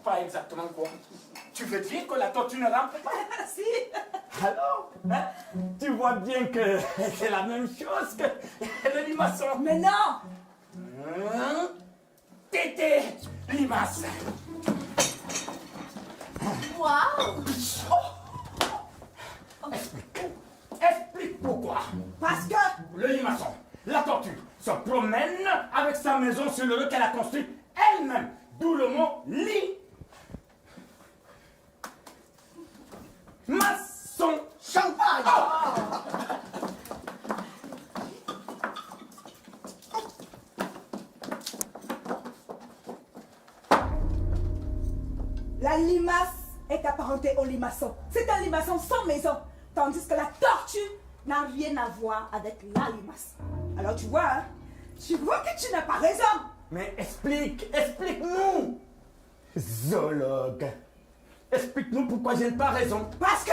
Pas exactement quoi? Tu veux dire que la tortue ne rampe pas? Si. Alors, hein, tu vois bien que c'est la même chose que le limaçon. Mais non. Hein? Tété, limace. Waouh! Explique pourquoi Parce que... le limaçon, la tortue, se promène avec sa maison sur le lieu qu'elle a construit elle-même. D'où le mot lit. Maçon. Champagne. La limace est apparentée au limaçon. C'est un limaçon sans maison. Tandis que la tortue n'a rien à voir avec la limace. Alors tu vois, hein? Tu vois que tu n'as pas raison. Mais explique-nous. Zoologue. Explique-nous pourquoi j'ai pas raison. Parce que...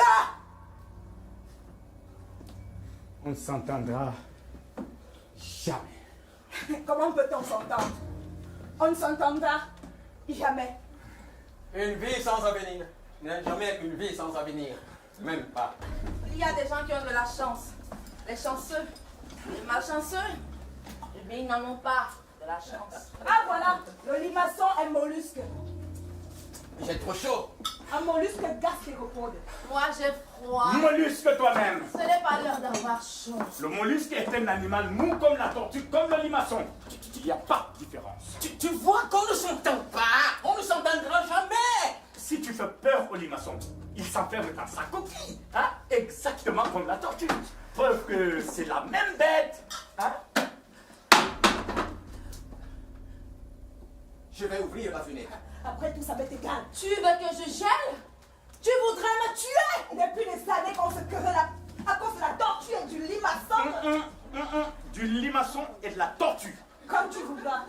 On s'entendra jamais. Comment peut-on s'entendre? On ne s'entendra jamais. Une vie sans avenir n'est jamais une vie sans avenir. Même pas. Il y a des gens qui ont de la chance. Les chanceux, les malchanceux, eh bien, ils n'en ont pas de la chance. Ah voilà, le limaçon est mollusque. J'ai trop chaud. Un mollusque gastéropode. Moi, j'ai froid. Mollusque toi-même. Ce n'est pas l'heure d'avoir chaud. Le mollusque est un animal mou comme la tortue, comme le limaçon. Il n'y a pas de différence. Tu vois qu'on ne s'entend pas. On ne s'entendra jamais. Si tu fais peur au limaçon, il s'enferme dans sa coquille, hein? Exactement comme la tortue. Preuve que c'est la même bête. Hein? Je vais ouvrir la fenêtre. Après tout, ça m'est égal. Tu veux que je gèle? Tu voudrais me tuer? Depuis des années qu'on se querelle à cause de la tortue et du limaçon. Du limaçon et de la tortue. Comme tu voudras.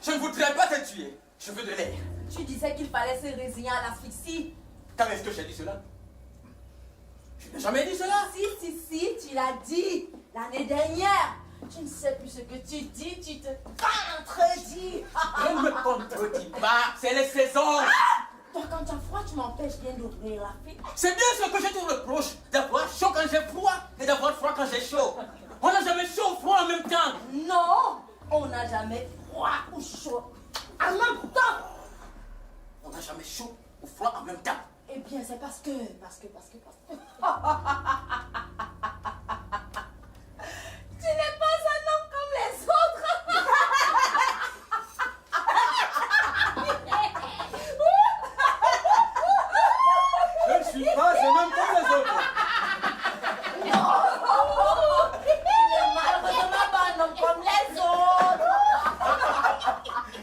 Je ne voudrais pas te tuer. Je veux de l'air. Tu disais qu'il fallait se résigner à l'asphyxie. Quand est-ce que j'ai dit cela? Je n'ai jamais dit cela. Si, tu l'as dit l'année dernière. Tu ne sais plus ce que tu dis, tu te contredis. Je ne me contredis pas, c'est les saisons. Toi, quand tu as froid, tu m'empêches bien d'ouvrir la fenêtre. C'est bien ce que je te reproche, d'avoir chaud quand j'ai froid et d'avoir froid quand j'ai chaud. On n'a jamais chaud ou froid en même temps. Non, on n'a jamais froid ou chaud en même temps. On n'a jamais chaud ou froid en même temps. Eh bien, c'est parce que... Tu n'es pas un homme comme les autres. Je ne suis pas un homme comme les autres. Il est malheureusement pas un homme comme les autres.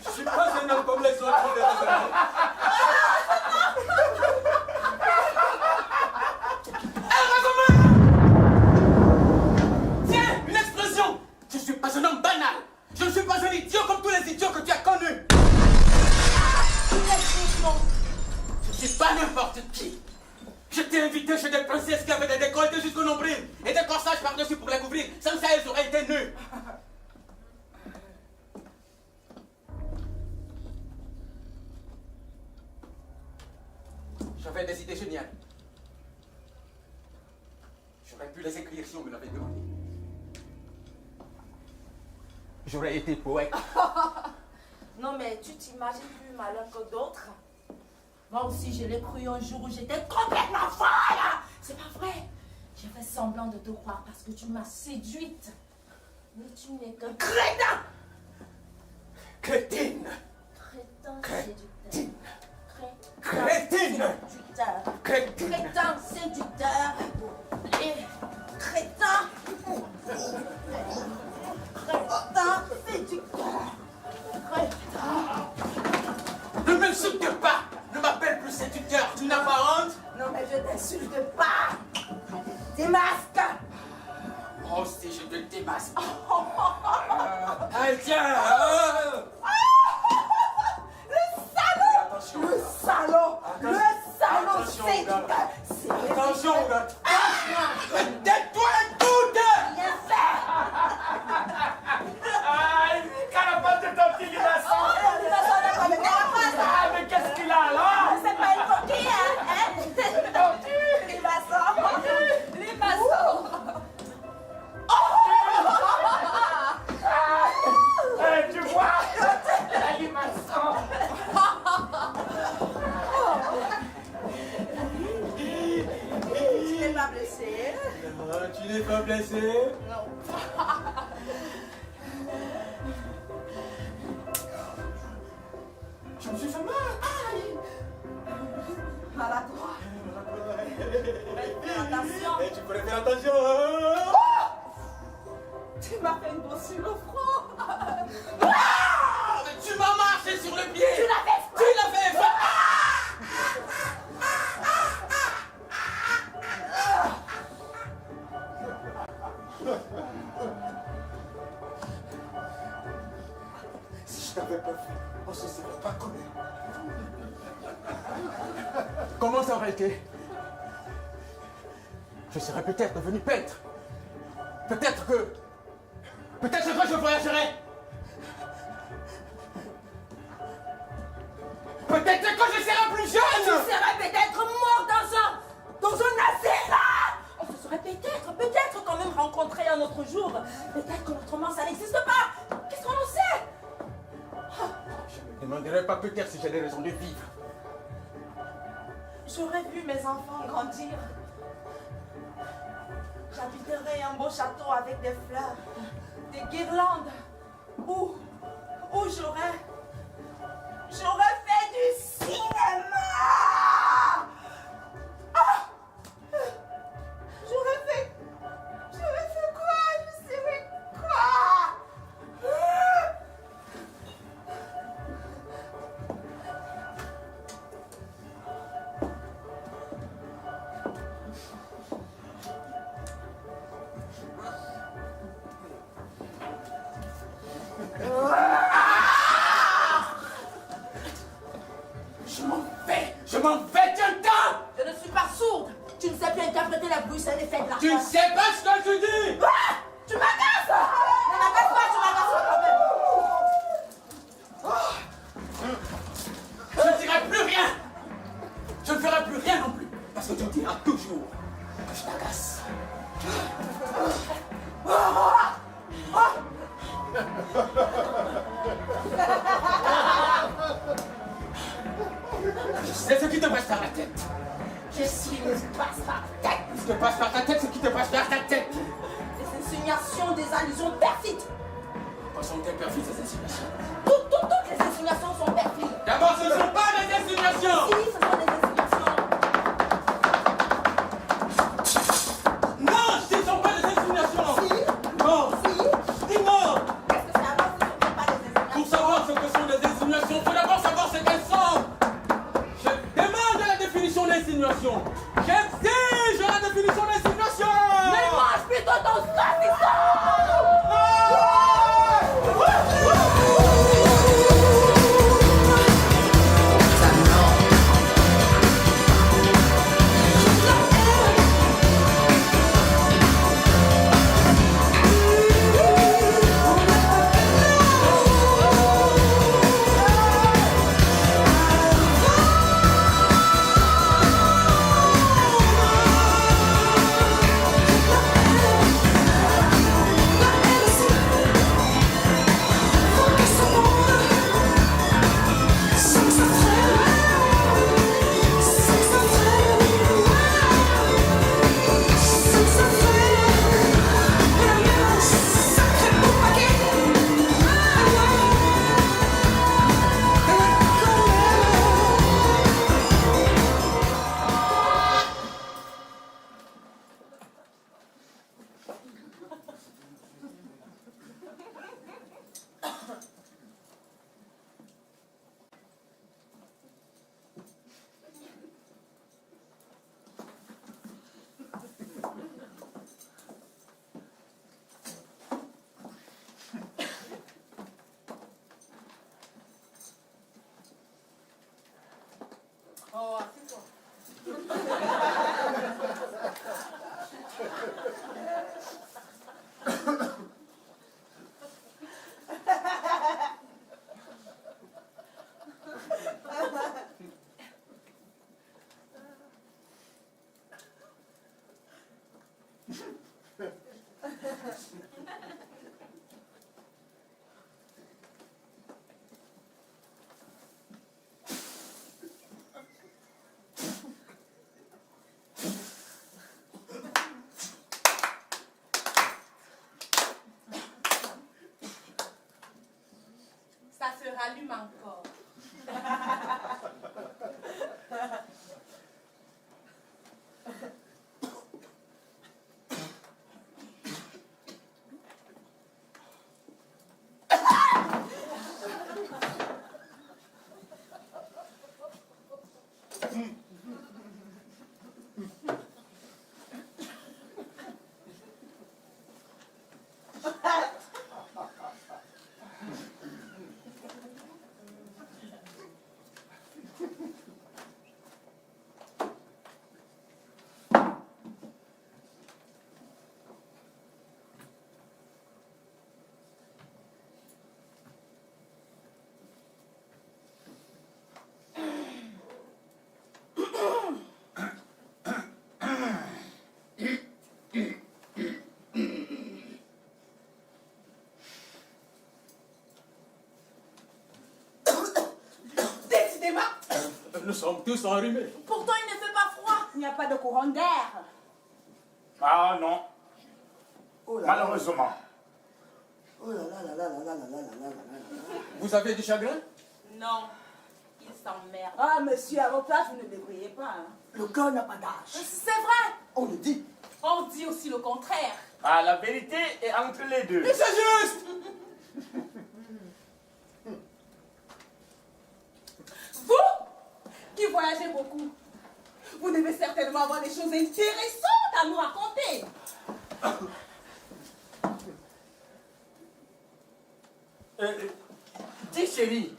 Je ne suis pas un homme comme les autres. désolé. Tiens, une explosion. Je ne suis pas un homme banal. Je ne suis pas un idiot comme tous les idiots que tu as connus. Je ne suis pas n'importe qui. Je t'ai invité chez des princesses qui avaient des décolletés jusqu'au nombril et des corsages par-dessus pour les couvrir. Sans ça, elles auraient été nues. J'avais des idées géniales. J'aurais pu les écrire si on me l'avait demandé. J'aurais été poète. Non, mais tu t'imagines plus malin que d'autres. Moi aussi, je l'ai cru un jour où j'étais complètement folle. C'est pas vrai. J'ai fait semblant de te croire parce que tu m'as séduite. Mais tu n'es qu'un crétin. Crétine. Crétin séducteur. Crétine. Séducteur. Crétine. Crétin séducteur. Et crétin. Crétin séducteur. Crétin. Ne m'insulte pas. Ne m'appelle plus séducteur. Tu n'as pas honte? Non, mais je t'insulte pas. Démasque. Moi aussi, je te démasque. Allez, tiens. Attention. Le salaud. Le salaud Attention, séducteur. Attention, gars. Tais-toi toutes. Bien fait. Carapace de ton petit limaçon. Ah, mais qu'est-ce qu'il a là? C'est pas une coquille, hein? Les maçons. Les maçons. Tu vois? La limaçon. Tu n'es pas blessé? Tu n'es pas blessé? Je me suis fait mal. Mal à toi. Fais attention. Et tu pourrais faire attention. Tu m'as fait une bosse sur le front. Ah, mais tu m'as marché sur le pied. Tu l'as fait. Tu l'as fait. Si je t'avais pas fait, on se serait pas connus. Comment ça aurait été? Je serais peut-être devenu peintre. Peut-être que je voyagerais. Peut-être que je serais plus jeune. Tu serais peut-être mort dans un asile. On se serait peut-être quand même rencontrés un autre jour. Peut-être que autrement ça n'existe pas. Qu'est-ce qu'on en sait? Je ne me demanderai pas peut-être si j'ai des raisons de vivre. Je j'aurais vu mes enfants grandir. J'habiterais un beau château avec des fleurs, des guirlandes, où j'aurais fait du cinéma. Ah! J'aurais fait quoi? Je sais quoi? Je m'en vais, tiens-toi! Je ne suis pas sourde. Tu ne sais plus interpréter la bruxelle et faire de la Tu ne sais pas ce que tu dis! Ah! Tu m'agaces! Ne m'agace pas, tu m'agaces quand même. Je ne dirai plus rien! Je ne ferai plus rien non plus! Parce que tu me diras toujours que je t'agace. Je sais ce qui te passe par la tête. Qu'est-ce qui me passe par la tête? Ce qui te passe par ta tête, ce qui te passe par ta tête. Des insinuations, des allusions perfides. Quand sont-elles perfides, ces insinuations? Toutes les insinuations sont perfides. D'abord, ce ne sont pas des insinuations! Si, ce sont des insinuations. Non, ce ne sont pas des insinuations! Non! Dis non! Est-ce que c'est à moi que ce ne sont pas des insinuations? Pour savoir ce que sont des insinuations, il faut d'abord savoir ce qu'elles sont! Je demande la définition d'insinuation! J'exige la définition d'insinuation! Mais mange plutôt ton saucisson! Oh, assieds-toi. Ça se rallume encore. Nous sommes tous enrhumés. Pourtant, il ne fait Il n'y a pas de courant d'air. Ah non, Oh là là. malheureusement. Oh là là là là là là là là là là là. Vous avez du chagrin? Non, il s'emmerde. Ah, monsieur, à vos places, vous ne devriez pas. Hein. Le cœur n'a pas d'âge. C'est vrai. On le dit. On dit aussi le contraire. Ah, la vérité est entre les deux. Et c'est juste! Vous, qui voyagez beaucoup, vous devez certainement avoir des choses intéressantes à nous raconter. Dis chérie,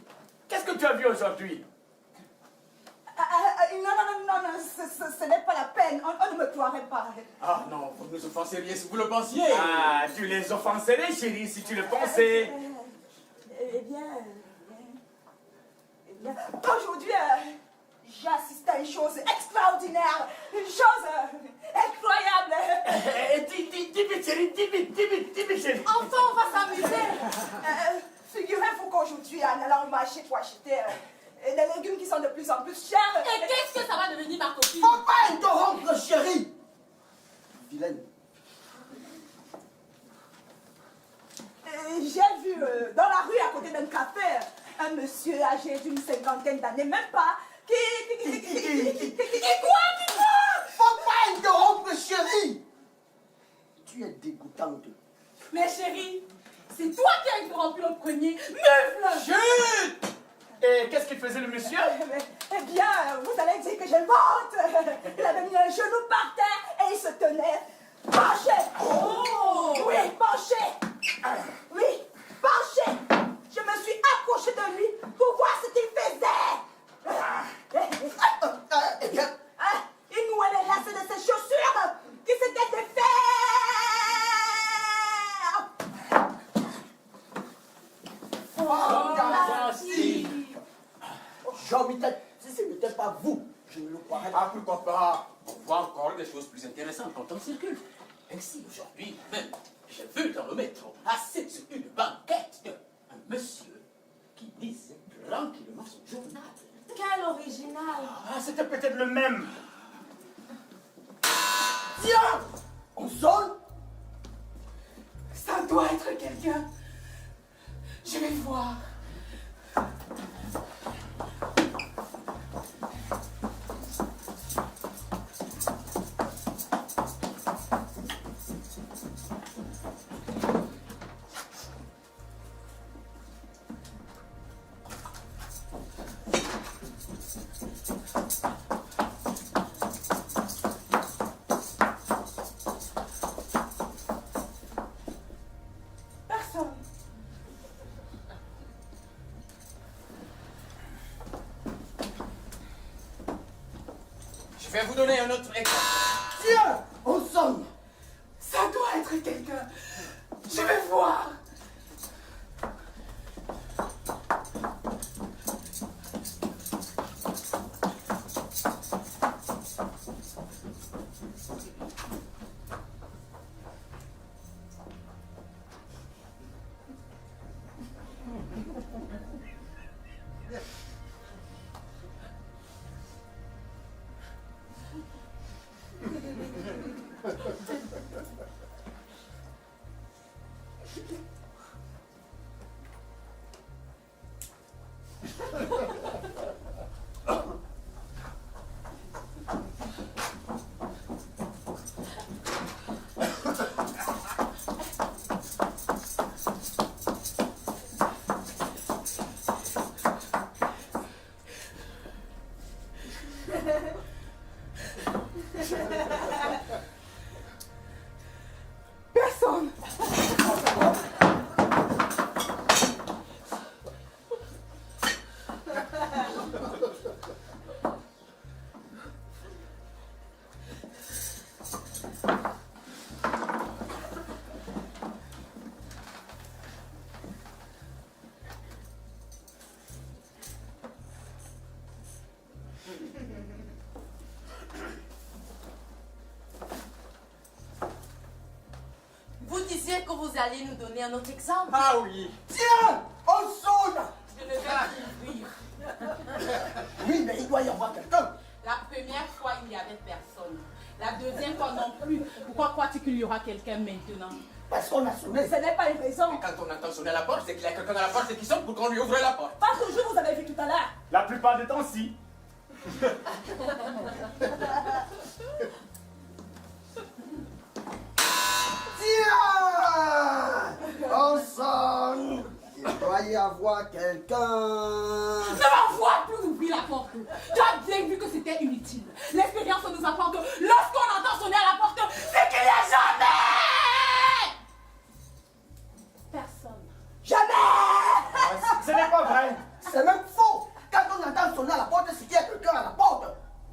qu'est-ce que tu as vu aujourd'hui? Non, ce n'est pas la peine. On ne me croirait pas. Ah non, vous nous offenseriez si vous le pensiez. Ah, tu les offenserais chérie si tu le pensais. Eh bien, aujourd'hui, j'ai assisté à une chose extraordinaire, une chose incroyable. Dis vite chérie, dis vite chérie. Enfin, on va s'amuser. Figurez-vous qu'aujourd'hui, en allant au marché pour acheter des légumes qui sont de plus en plus chers. Et qu'est-ce que ça va devenir, ma copine? Faut pas interrompre, chérie. Vilaine. J'ai vu dans la rue à côté d'un café un monsieur âgé d'une 50aine d'années, même pas, qui quoi? Faut pas interrompre, chérie. Tu es dégoûtante. Mais chérie, c'est toi qui as interrompu le premier. Meuf! Chut! Et qu'est-ce qu'il faisait le monsieur? Eh bien, vous allez dire que j'ai honte. Il avait mis un genou par terre et il se tenait penché. Oh! Oui, penché. Oui, penché. Je me suis approchée de lui pour voir ce qu'il faisait. Eh bien, Il nouait les lacets de ses chaussures qui s'étaient défaits. Merci. Jean-Michel, si ce n'était pas vous, je ne le croirais pas. Ah, pourquoi pas? On voit encore des choses plus intéressantes quand on circule. Ainsi, aujourd'hui même, j'ai vu dans le métro, assis sur une banquette, un monsieur qui lisait tranquillement son journal. Quel original. Ah, c'était peut-être le même. Tiens, on sonne. Ça doit être quelqu'un. Je vais voir. Personne. Je vais vous donner un autre exemple. Tiens, on sonne. Ça doit être quelqu'un. Je vais voir. Personne. Vous disiez que vous alliez nous donner un autre exemple. Ah oui. Tiens, on sonne. Je ne vais plus rire. Oui, mais il doit y avoir quelqu'un. La première fois, il n'y avait personne. La deuxième fois non plus. Pourquoi crois-tu qu'il y aura quelqu'un maintenant? Parce qu'on a sonné. Ce n'est pas une raison. Quand on entend sonner à la porte, c'est qu'il y a quelqu'un dans la porte et qui sonne pour qu'on lui ouvre la porte. Pas toujours, vous avez vu tout à l'heure. La plupart des temps, si. Tiens! On sonne. Il doit y avoir quelqu'un. Ne m'envoie plus ouvrir la porte. Tu as bien vu que c'était inutile. L'expérience nous apprend que lorsqu'on entend sonner à la porte, c'est qu'il n'y a jamais personne. Jamais! Ce n'est pas vrai. C'est même faux. Quand on entend sonner à la porte, c'est qu'il y a quelqu'un à la porte.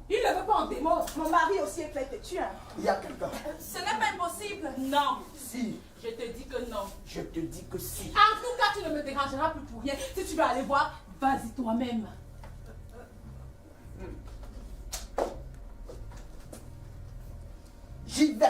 Il ne veut pas en démon. Mon mari aussi est fait têtu. Hein. Il y a quelqu'un. Ce n'est pas impossible. Non. Si. Je te dis que non. Je te dis que si. En tout cas, tu ne me dérangeras plus pour rien. Si tu veux aller voir, vas-y toi-même. J'y vais.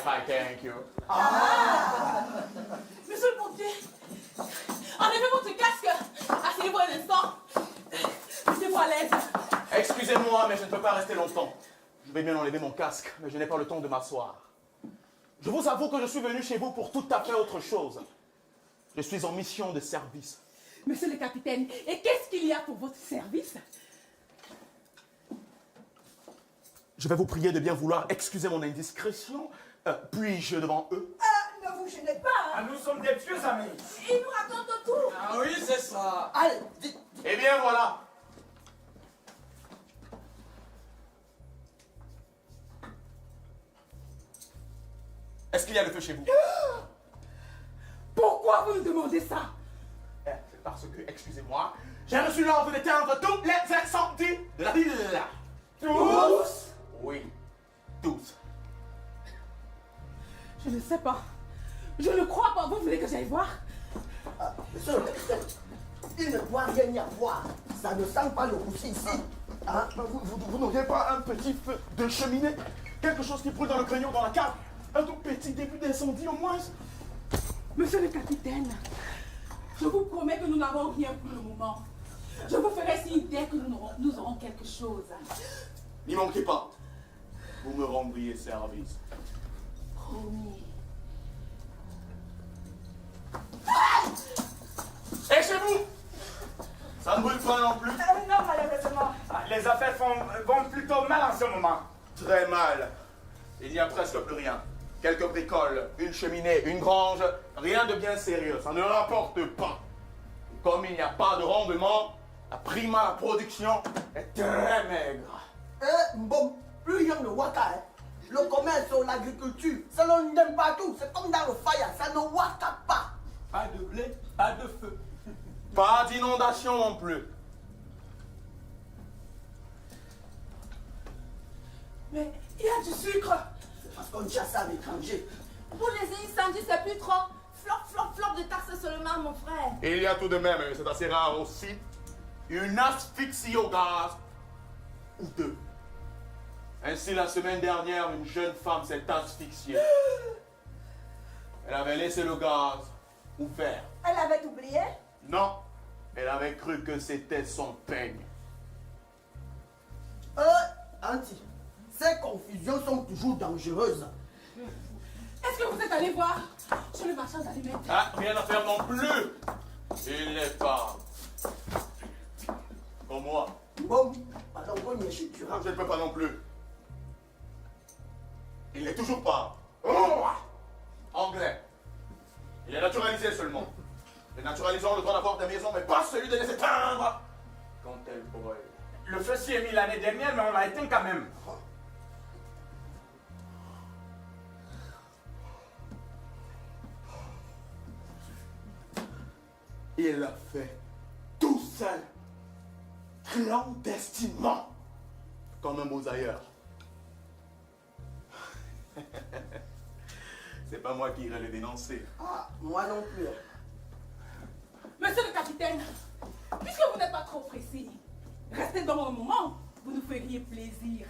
Fine, thank you. Monsieur le pompier, enlevez votre casque. Asseyez-vous un instant. Mettez-vous à l'aise. Excusez-moi, mais je ne peux pas rester longtemps. Je vais bien enlever mon casque, mais je n'ai pas le temps de m'asseoir. Je vous avoue que je suis venu chez vous pour tout à fait autre chose. Je suis en mission de service. Monsieur le capitaine, et qu'est-ce qu'il y a pour votre service? Je vais vous prier de bien vouloir excuser mon indiscrétion. Puis-je devant eux? Ne vous gênez pas. Hein. Ah, nous sommes des vieux amis. Il nous raconte tout. Ah oui, c'est ça. Allez, dites. Eh bien, voilà. Est-ce qu'il y a le feu chez vous? Pourquoi vous me demandez ça? C'est parce que, excusez-moi, j'ai reçu l'ordre d'éteindre tous les incendies de la ville. Tous? Oui, tous. Je ne sais pas. Je ne crois pas. Vous voulez que j'aille voir? Monsieur le capitaine, il ne doit rien y avoir. Ça ne sent pas le roussi ici. Hein? Vous n'auriez pas un petit feu de cheminée? Quelque chose qui brûle dans le grenier, dans la cave? Un tout petit début d'incendie au moins? Monsieur le capitaine, je vous promets que nous n'avons rien pour le moment. Je vous ferai signe dès que nous aurons quelque chose. N'y manquez pas. Vous me rendriez service. Promis. Et chez vous? Ça ne brûle pas non plus? Non, malheureusement. Ah, les affaires vont plutôt mal en ce moment. Très mal. Il n'y a presque plus rien. Quelques bricoles, une cheminée, une grange, rien de bien sérieux. Ça ne rapporte pas. Comme il n'y a pas de rendement, la prime à la production est très maigre. Bon, plus rien ne waka. Hein. Le commerce, l'agriculture, ça l'on n'aime pas tout. C'est comme dans le fire, ça ne waka pas. Pas de blé, pas de feu. Pas d'inondation non plus. Mais il y a du sucre. C'est parce qu'on chasse à l'étranger. Pour les incendies, c'est plus trop. Flop, flop, flop de taxes seulement, mon frère. Et il y a tout de même, c'est assez rare aussi, une asphyxie au gaz ou deux. Ainsi, la semaine dernière, une jeune femme s'est asphyxiée. Elle avait laissé le gaz ou faire. Elle avait oublié? Non, elle avait cru que c'était son peigne. Auntie, ces confusions sont toujours dangereuses. Est-ce que vous êtes allé voir sur le marchand d'allumettes? Ah, rien à faire non plus. Il n'est pas comme moi. Bon, alors on y est chez Ah, je ne peux pas non plus. Il n'est toujours pas anglais. Il est naturalisé seulement. Les naturalisants ont le droit d'avoir des maisons, mais pas celui de les éteindre quand elles brûlent. Le feu s'y est mis l'année dernière, mais on l'a éteint quand même. Il l'a fait tout seul, clandestinement, comme un mosailleur. C'est pas moi qui irai le dénoncer. Ah, moi non plus. Monsieur le capitaine, puisque vous n'êtes pas trop pressé, restez dans un moment, vous nous feriez plaisir.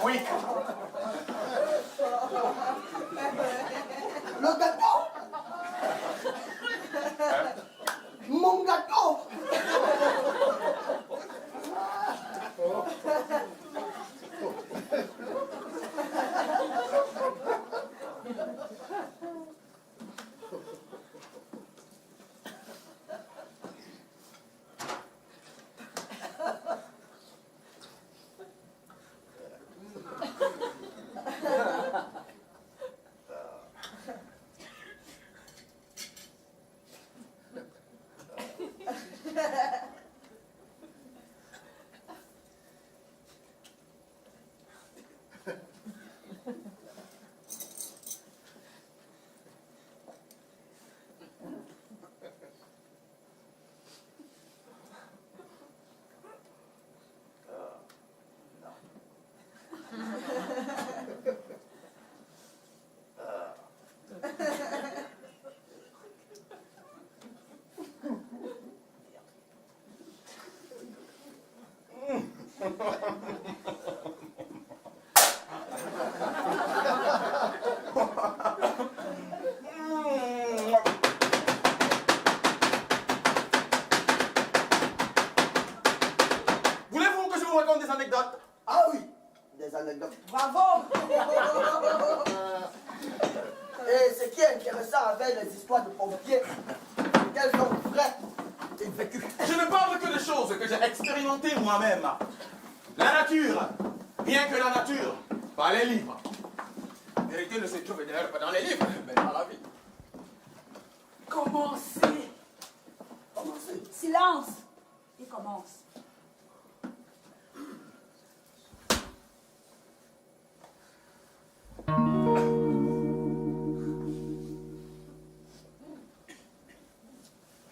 Oui. Le gâteau. Mon gâteau. Voulez-vous que je vous raconte des anecdotes? Ah oui, des anecdotes. Bravo! Et ce qui est intéressant avec les histoires de pompiers, c'est qu'elles sont vraies et vécues. Je ne parle que de choses que j'ai expérimentées moi-même. La nature, rien que la nature, pas les livres. La vérité ne se trouve d'ailleurs pas dans les livres, mais dans la vie. Commencez. Silence. Il commence.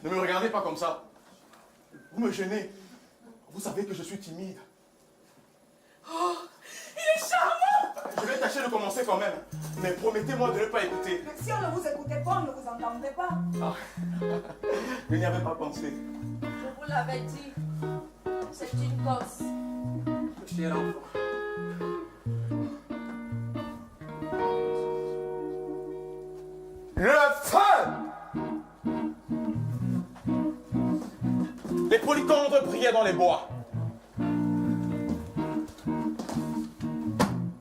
Ne me regardez pas comme ça. Vous me gênez. Vous savez que je suis timide. Oh, il est charmant. Je vais tâcher de commencer quand même. Mais promettez-moi de ne pas écouter. Mais si on ne vous écoutait pas, on ne vous entendrait pas. Ah. Je n'y avais pas pensé. Je vous l'avais dit. C'est une gosse. Cher enfant. Le feu! Les polychondres brillaient dans les bois.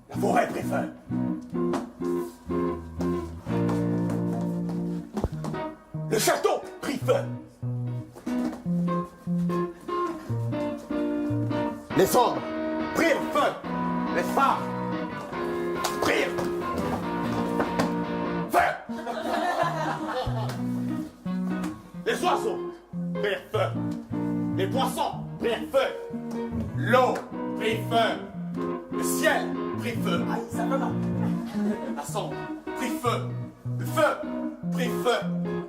La forêt prit feu. Le château prit feu. Les ombres prirent feu. Les phares prirent feu. Les oiseaux prirent feu. Les poissons prirent feu. L'eau prit feu. Le ciel prit feu. Aïe, ça va mal. La sombre prit feu. Le feu prit feu.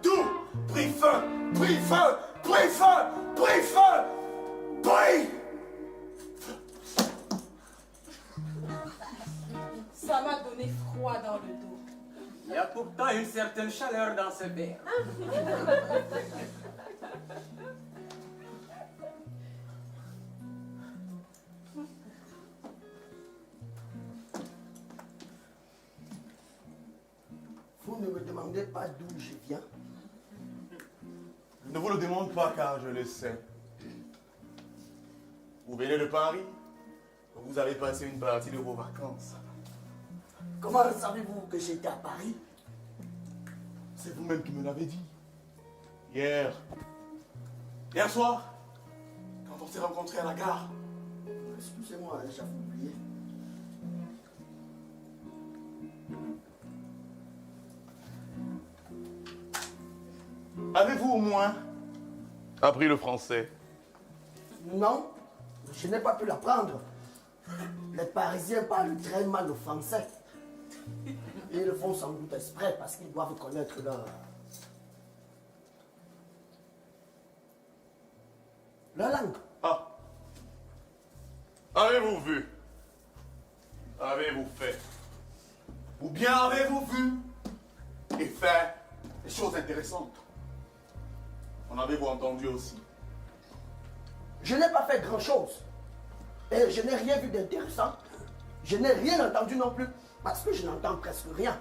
Tout prit feu. Prit feu. Prit feu. Prit feu. Prit. Ça m'a donné froid dans le dos. Il y a pourtant une certaine chaleur dans ce verre. Vous ne me demandez pas d'où je viens. Je ne vous le demande pas car je le sais. Vous venez de Paris. Vous avez passé une partie de vos vacances. Comment savez-vous que j'étais à Paris? C'est vous-même qui me l'avez dit. Hier soir, quand on s'est rencontrés à la gare. Excusez-moi, j'avais oublié. Avez-vous au moins appris le français? Non, je n'ai pas pu l'apprendre. Les Parisiens parlent très mal le français. Et ils le font sans doute exprès parce qu'ils doivent connaître leur langue. Ah. Avez-vous vu? Avez-vous fait? Ou bien avez-vous vu et fait des choses intéressantes? En avez-vous entendu aussi? Je n'ai pas fait grand-chose. Et je n'ai rien vu d'intéressant. Je n'ai rien entendu non plus, parce que je n'entends presque rien.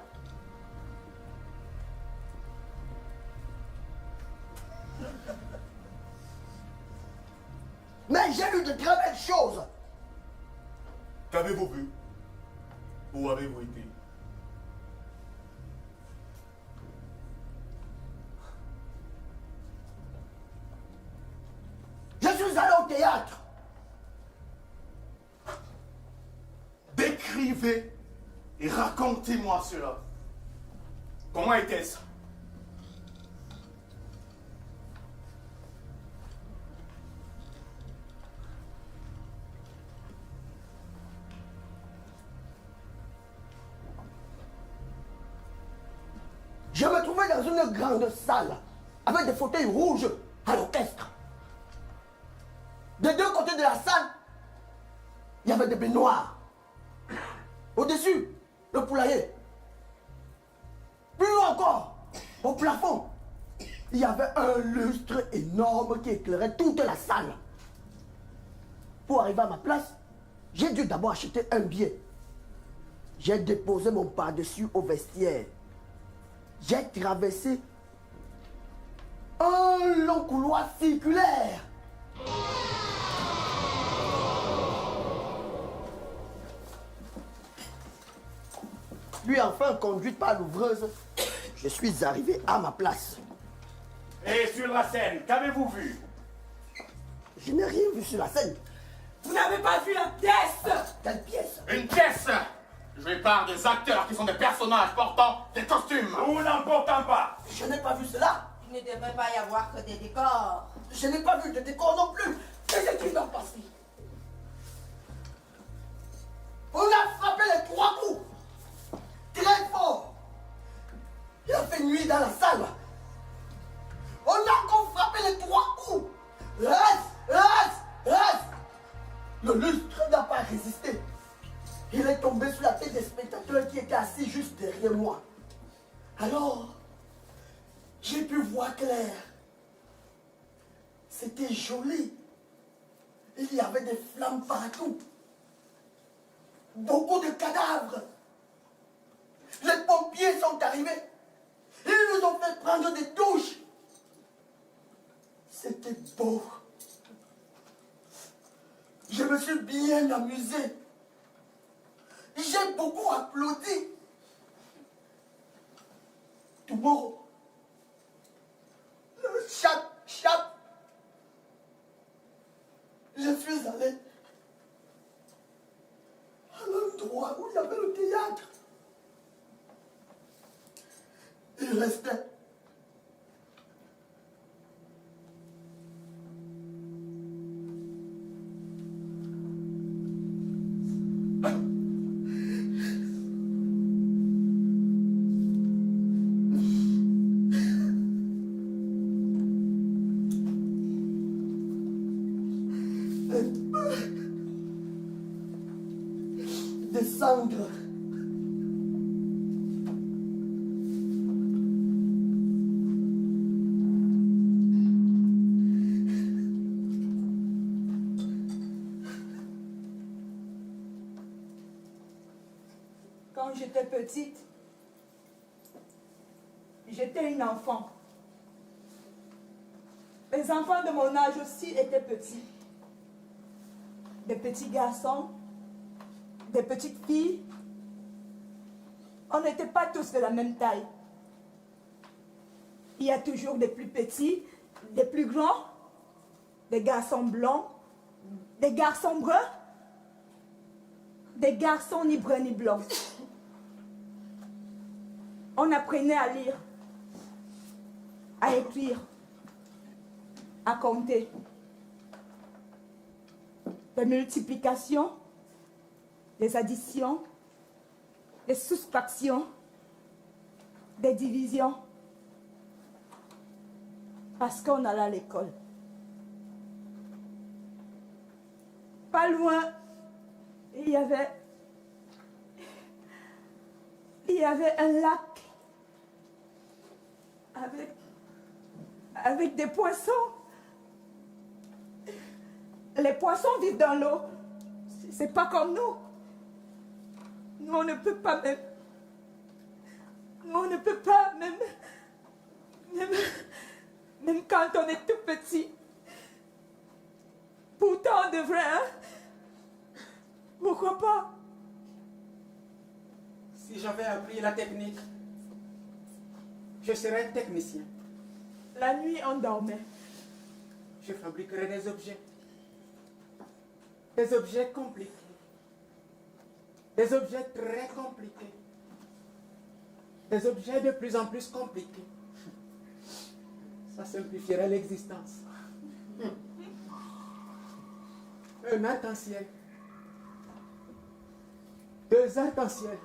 Mais j'ai vu de très belles choses. Qu'avez-vous vu? Où avez-vous été? Je suis allé au théâtre. Décrivez et racontez-moi cela. Comment était-ce? Je me trouvais dans une grande salle avec des fauteuils rouges à l'orchestre. Des deux côtés de la salle, il y avait des baignoires. Au-dessus, le poulailler. Plus haut encore, au plafond, il y avait un lustre énorme qui éclairait toute la salle. Pour arriver à ma place, j'ai dû d'abord acheter un billet. J'ai déposé mon pardessus au vestiaire. J'ai traversé un long couloir circulaire. Puis enfin, conduite par l'ouvreuse, je suis arrivé à ma place. Et sur la scène, qu'avez-vous vu? Je n'ai rien vu sur la scène. Vous n'avez pas vu la pièce? Quelle pièce? Une pièce! Je parle des acteurs qui sont des personnages portant des costumes. Ou n'en portant pas. Je n'ai pas vu cela. Il ne devrait pas y avoir que des décors. Je n'ai pas vu de décor non plus. Qu'est-ce qui s'est passé? On a frappé les 3 coups. Très fort. Il a fait nuit dans la salle. On a encore frappé les 3 coups. Reste. Le lustre n'a pas résisté. Il est tombé sur la tête des spectateurs qui étaient assis juste derrière moi. Alors, j'ai pu voir clair. C'était joli. Il y avait des flammes partout. Beaucoup de cadavres. Les pompiers sont arrivés. Ils nous ont fait prendre des douches. C'était beau. Je me suis bien amusé. J'ai beaucoup applaudi. Tomorrow, le chat. Je suis allé à l'endroit où il y avait le théâtre. Il restait cendres. Quand j'étais petite, j'étais une enfant. Les enfants de mon âge aussi étaient petits. Des petits garçons, des petites filles. On n'était pas tous de la même taille. Il y a toujours des plus petits, des plus grands, des garçons blancs, des garçons bruns, des garçons ni bruns ni blancs. On apprenait à lire, à écrire, à compter. Des multiplications, des additions, des soustractions, des divisions. Parce qu'on allait à l'école. Pas loin, il y avait un lac avec des poissons. Les poissons vivent dans l'eau. C'est pas comme nous. Nous, on ne peut pas même. Nous, on ne peut pas même quand on est tout petit. Pourtant, on devrait, hein? Pourquoi pas? Si j'avais appris la technique, je serais technicien. La nuit, on dormait. Je fabriquerais des objets. Des objets compliqués. Des objets très compliqués. Des objets de plus en plus compliqués. Ça simplifierait l'existence. Un arc-en-ciel. 2 arcs-en-ciel.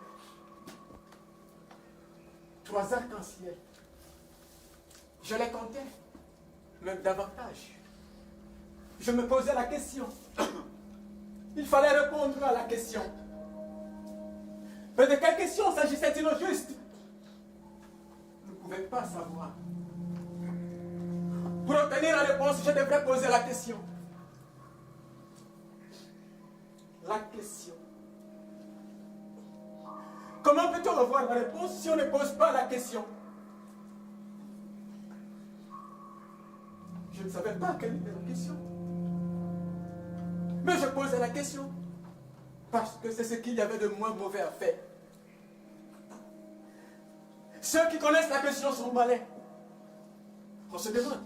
3 arcs-en-ciel. Je les comptais, même davantage. Je me posais la question. Il fallait répondre à la question. Mais de quelle question s'agissait-il au juste? Je ne pouvais pas savoir. Pour obtenir la réponse, je devrais poser la question. La question. Comment peut-on avoir la réponse si on ne pose pas la question? Je ne savais pas quelle était la question. Mais je posais la question. Parce que c'est ce qu'il y avait de moins mauvais à faire. Ceux qui connaissent la question sont malins. On se demande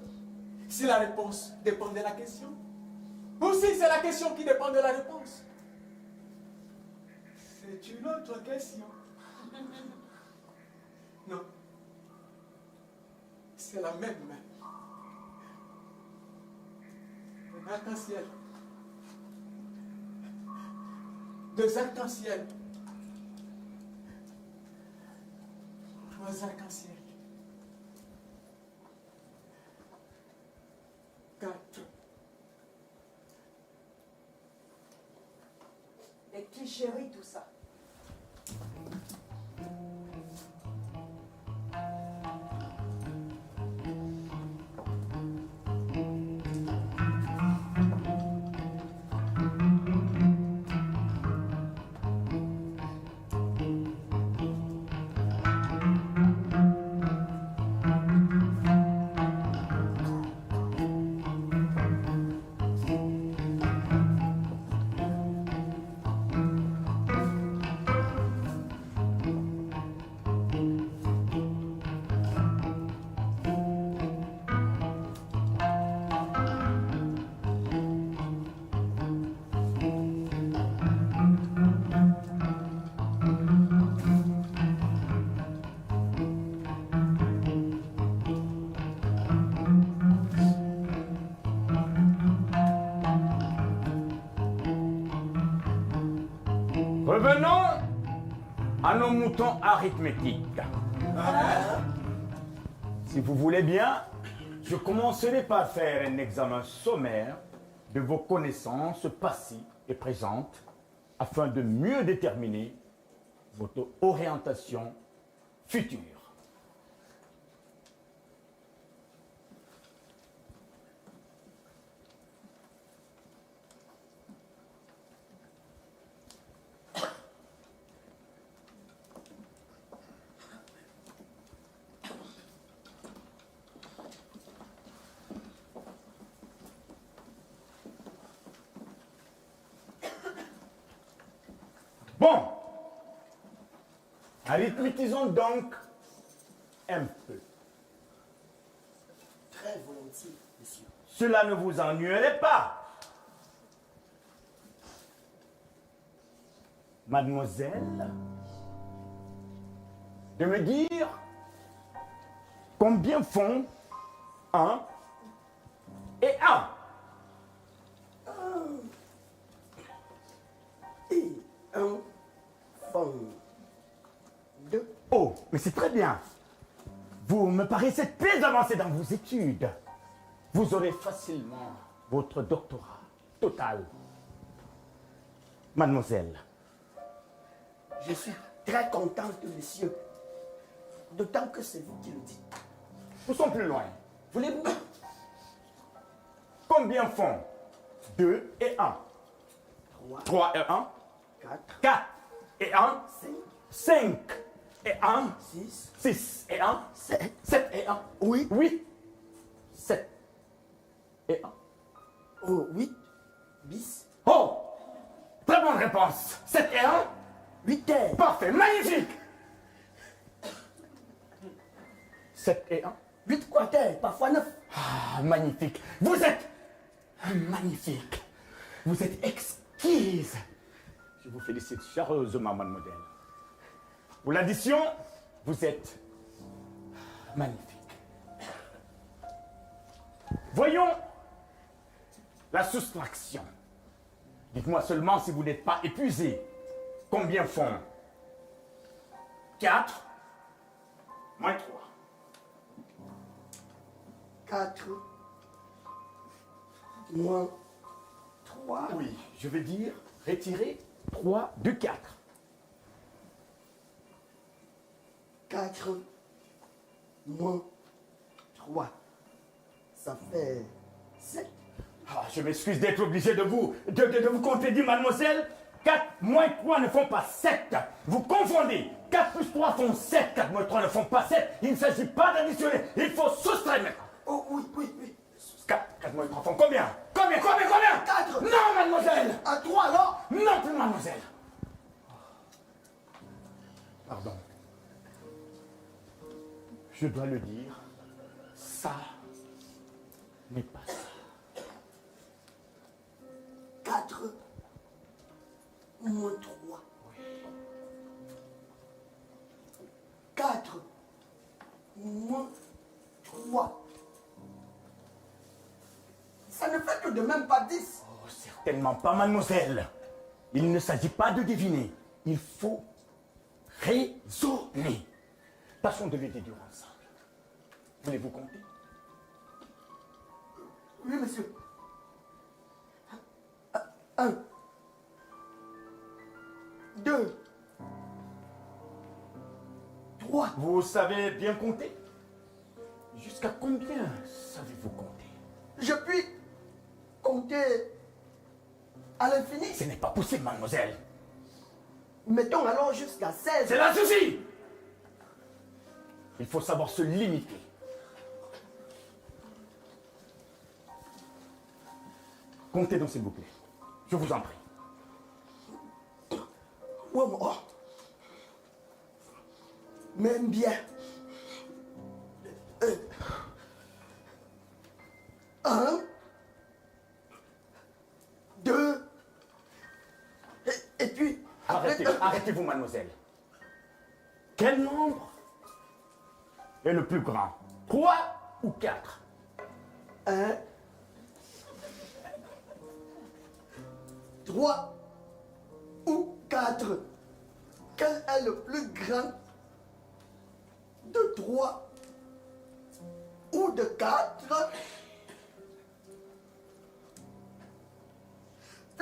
si la réponse dépend de la question ou si c'est la question qui dépend de la réponse. C'est une autre question. Non. C'est la même. Un arc-en-ciel. 2 arcs-en-ciel. 3 arcs-en-ciel. 4. Les clichés, tout ça. Revenons à nos moutons arithmétiques. Si vous voulez bien, je commencerai par faire un examen sommaire de vos connaissances passées et présentes afin de mieux déterminer votre orientation future. Bon, arithmétisons donc un peu. Très volontiers, monsieur. Cela ne vous ennuierait pas. Mademoiselle, de me dire combien font 1 et 1. Et un fond. 2. Oh, mais c'est très bien. Vous me paraissez très avancé dans vos études. Vous aurez facilement votre doctorat total. Mademoiselle, Je suis très contente, monsieur. D'autant que c'est vous qui le dites. nous sommes plus loin. Voulez-vous? Combien font 2 et 1? 3 et 1? 4, 4 et 1? 5, 5 et 1? 6, 6 et 1? 7, 7 et 1? Oui. 8, 7 et 1. 8, bis, Oh! Très bonne réponse. 7 et 1? 8 terres. Parfait, magnifique! 7 et 1? 8 quater, parfois 9. Ah, magnifique. Vous êtes magnifique. Vous êtes exquise. Je vous félicite chaleureusement, mademoiselle. Pour l'addition, vous êtes magnifique. Voyons la soustraction. Dites-moi seulement si vous n'êtes pas épuisé. Combien font 4 moins 3? 4, moins 3. Oui, je veux dire retirer 3 de 4. 4, moins 3. Ça fait 7. Ah, je m'excuse d'être obligé de vous contredire, mademoiselle. 4 moins 3 ne font pas 7. Vous confondez. 4 plus 3 font 7. 4 moins 3 ne font pas 7. Il ne s'agit pas d'additionner. Il faut soustraire maintenant. Oh oui, oui, oui. 4 moins 3 font combien? Combien? 4. Non, mademoiselle. À 3 alors. Non plus, mademoiselle. Pardon. Je dois le dire. Ça n'est pas ça. 4, moins 3. 4, moins 3. Ça ne fait que de même pas 10. Oh, certainement pas, mademoiselle. Il ne s'agit pas de deviner. Il faut raisonner. Tâchons de les déduire ensemble. Voulez-vous compter? Oui, monsieur. 1, 2, 3. Vous savez bien compter? Jusqu'à combien savez-vous compter? Je puis compter à l'infini. Ce n'est pas possible, mademoiselle. Mettons alors jusqu'à 16. Cela suffit! Il faut savoir se limiter. Comptez donc, s'il vous plaît. Je vous en prie. Ouais, moi. Même bien. 1, 2, et puis... Arrêtez-vous, mademoiselle. Quel nombre est le plus grand? 3 ou 4? 1, 3 ou 4. Quel est le plus grand de 3 ou de 4?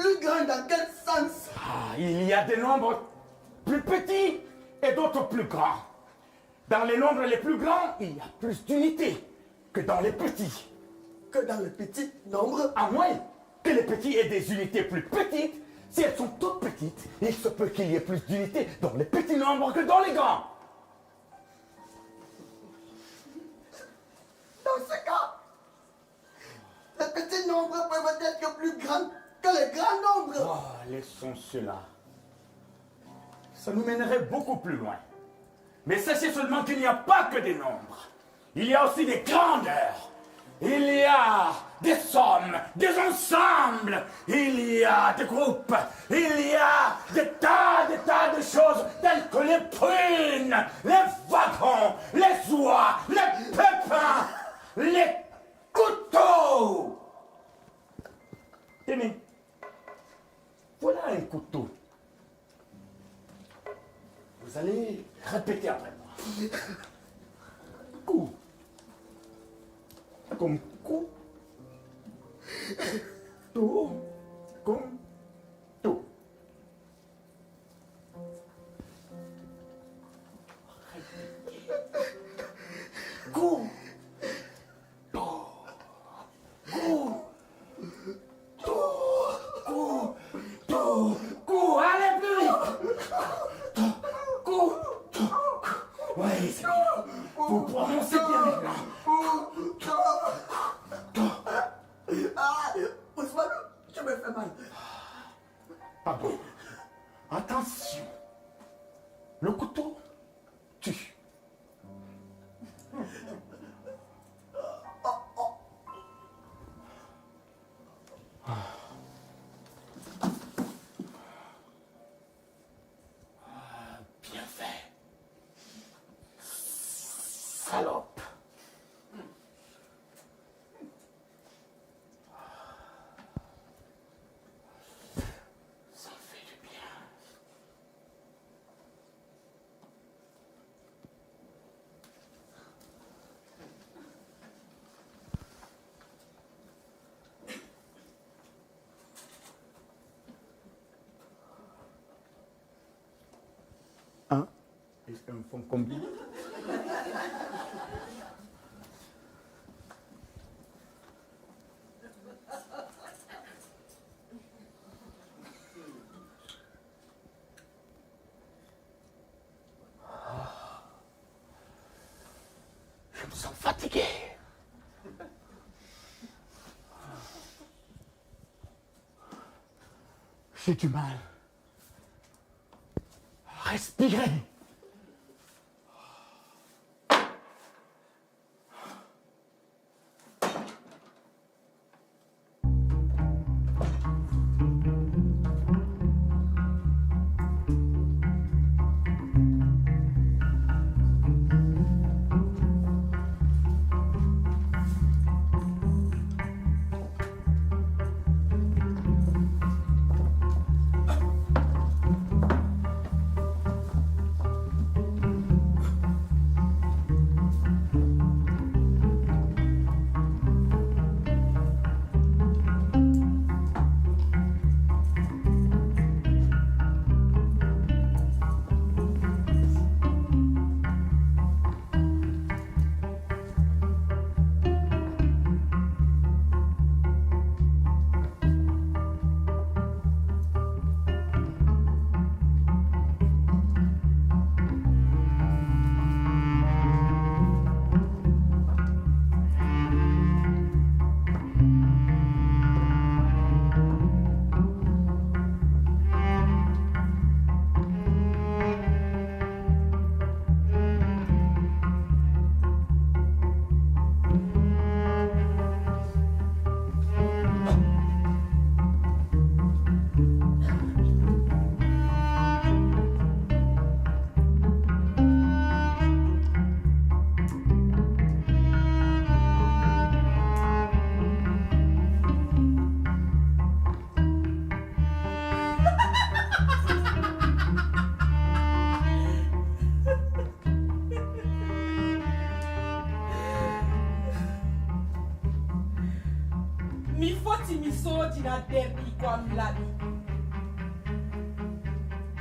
Plus grand dans quel sens? Ah, il y a des nombres plus petits et d'autres plus grands. Dans les nombres les plus grands, il y a plus d'unités que dans les petits. Que dans les petits nombres? À moins que les petits aient des unités plus petites, si elles sont toutes petites, il se peut qu'il y ait plus d'unités dans les petits nombres que dans les grands. Dans ce cas, les petits nombres peuvent être plus grands que les grands nombres. Oh, laissons cela. Ça nous mènerait beaucoup plus loin. Mais sachez seulement qu'il n'y a pas que des nombres. Il y a aussi des grandeurs. Il y a des sommes, des ensembles. Il y a des groupes. Il y a des tas de choses telles que les prunes, les wagons, les oies, les pépins, les couteaux. Tenez, voilà un couteau. Vous allez répéter après moi. Coup. Comme coup. Tout. Comme tout. Coup. Coup, allez plus vite. Coup. Oui, c'est bien. Vous prononcez bien maintenant. Ah, Ousmane, je me fais mal. Pardon. Attention. Le couteau tue. Bien fait. Salope. Ça fait du bien. Un et un fond combien? Je me sens fatigué. J'ai du mal à respirer. Mi foti mi so dina derbi kwa mlabi.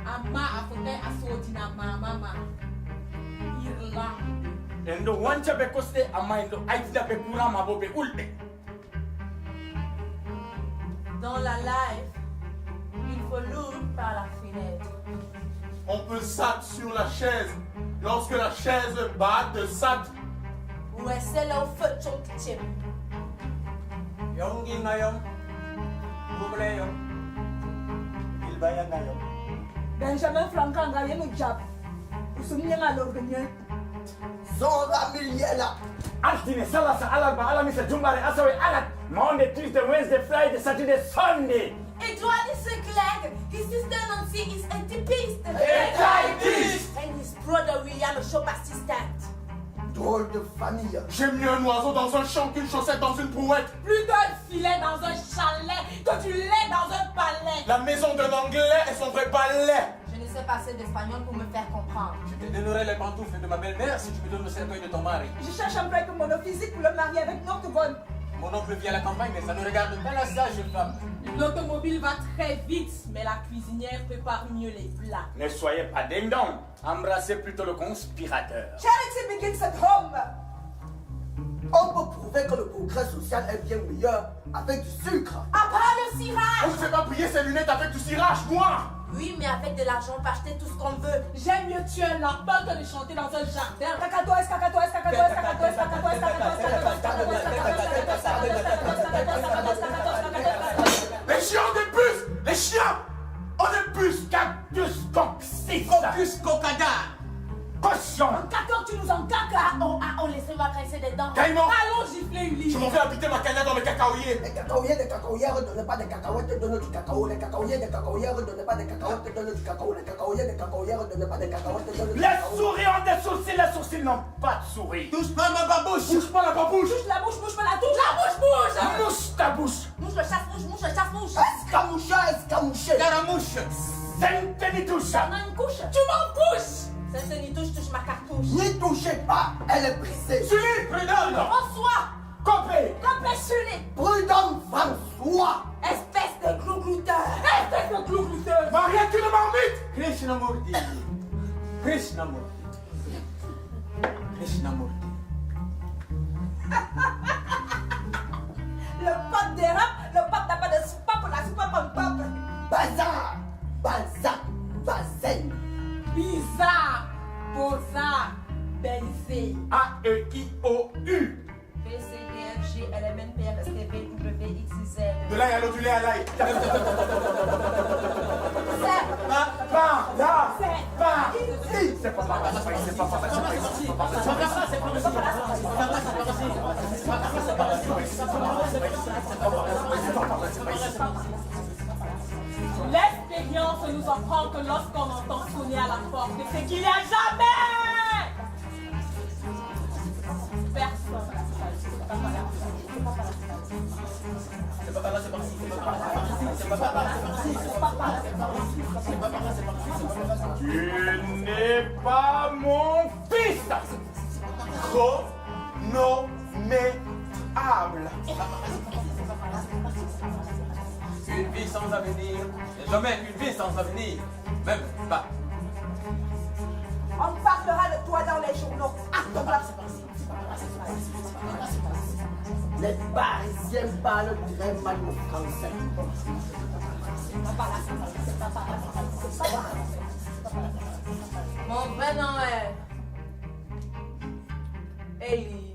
Ama afote aso dina mama. Irla. Endo wancha be koste ama endo aitida be kurama bobe ulte. Dans la life, il faut l'ouvrir par la fenêtre. On peut s'attre sur la chaise lorsque la chaise bat de s'attre. Ou est-ce là au feu chok chip? Yongi ngayong, bubleyong, ilbayan ngayong. Benjamin Franklin nga yenu jab. Usumye nga lorgenye. Zonga miliela. Altine salasa alarba alamisa jumbare asawe alat. Monday, Tuesday, Wednesday, Friday, Saturday, Sunday. Edouard is a clegg. His sister Nancy is a typist. And his brother William a shop assistant. Drôle de famille. J'aime mieux un oiseau dans un champ qu'une chaussette dans une brouette. Plutôt un filet dans un chalet que du lait dans un palais. La maison d'un anglais est son vrai palais. Je ne sais pas assez d'espagnol pour me faire comprendre. Je te donnerai les pantoufles de ma belle-mère si tu me donnes le cercueil de ton mari. Je cherche un break monophysique pour le marier avec notre bonne. Mon oncle vit à la campagne, mais ça ne regarde pas la sage femme. L'automobile va très vite, mais la cuisinière prépare mieux les plats. Ne soyez pas ding-dong. Embrassez plutôt le conspirateur. Charity begins at home. On peut prouver que le progrès social est bien meilleur avec du sucre. À part le cirage. On ne fait pas briller ses lunettes avec du cirage, moi. Oui, mais avec de l'argent, on peut acheter tout ce qu'on veut. J'aime mieux tuer un lapin que de chanter dans un jardin. Cacatoès, cacatoès, cacatoès, cacatoès, cacatoès, Les chiens ont des puces. Les chiens ont des puces. Cactus coccyx. Cocus cocada. Cochon. Quand tu nous en caca. On laissez-moi caresser des dents. Caïman. Allons gifler Ulysse. Je m'en vais habiter ma canette dans les cacaoyers. Les cacaoyers, des cacaoyères ne donnent pas des cacahuètes, donnent du cacao. Les cacaoyers, des cacaoyères ne donnent pas des cacahuètes, donnent du cacao. Les cacaoyers, des cacaoyères ne donnent pas des cacahuètes, donnent du Les cacao. souris ont des sourcils, les sourcils n'ont pas de souris. Touche pas ma babouche. Touche pas la babouche. Touche la bouche, bouge pas la touche. La bouche bouge. Mouche ta bouche. Mouche le chasse-mouche, mouche le chasse-mouche. Escamouché, escamouché. Caramouche. Sainte touche. On a une couche. Tu m'en couches. Cette touche touche ma cartouche. N'y touchez pas, elle est brisée. Sully, prud'homme. François. Copé. Compassionné. Prud'homme François. Espèce de glouglouteur. Espèce de glouglouteur. Maria, tu le marmite. Krishnamurti. Krishnamurti. Krishnamurti. Le pape dérape, le pape n'a pas de soupape, la soupape en pape. Bazar, Balzac, Bazen. Bizarre, Bozart, baiser. A-E-I-O-U. B, C, D, F, G, L, M, N, P, R, S, T, V, W, X, Z. De l'ail à l'eau, du lait à l'ail. Pas là. Pas Ici. C'est pas pareil. C'est pas pareil. L'expérience nous apprend que lorsqu'on entend sonner à la porte, c'est qu'il n'y a jamais personne. Tu n'es pas mon fils. Chronométrable. Une vie sans avenir. Et jamais une vie sans avenir. Même pas. On parlera de toi dans les journaux. Les Parisiens parlent très mal le français. Mon vrai nom est Ellie.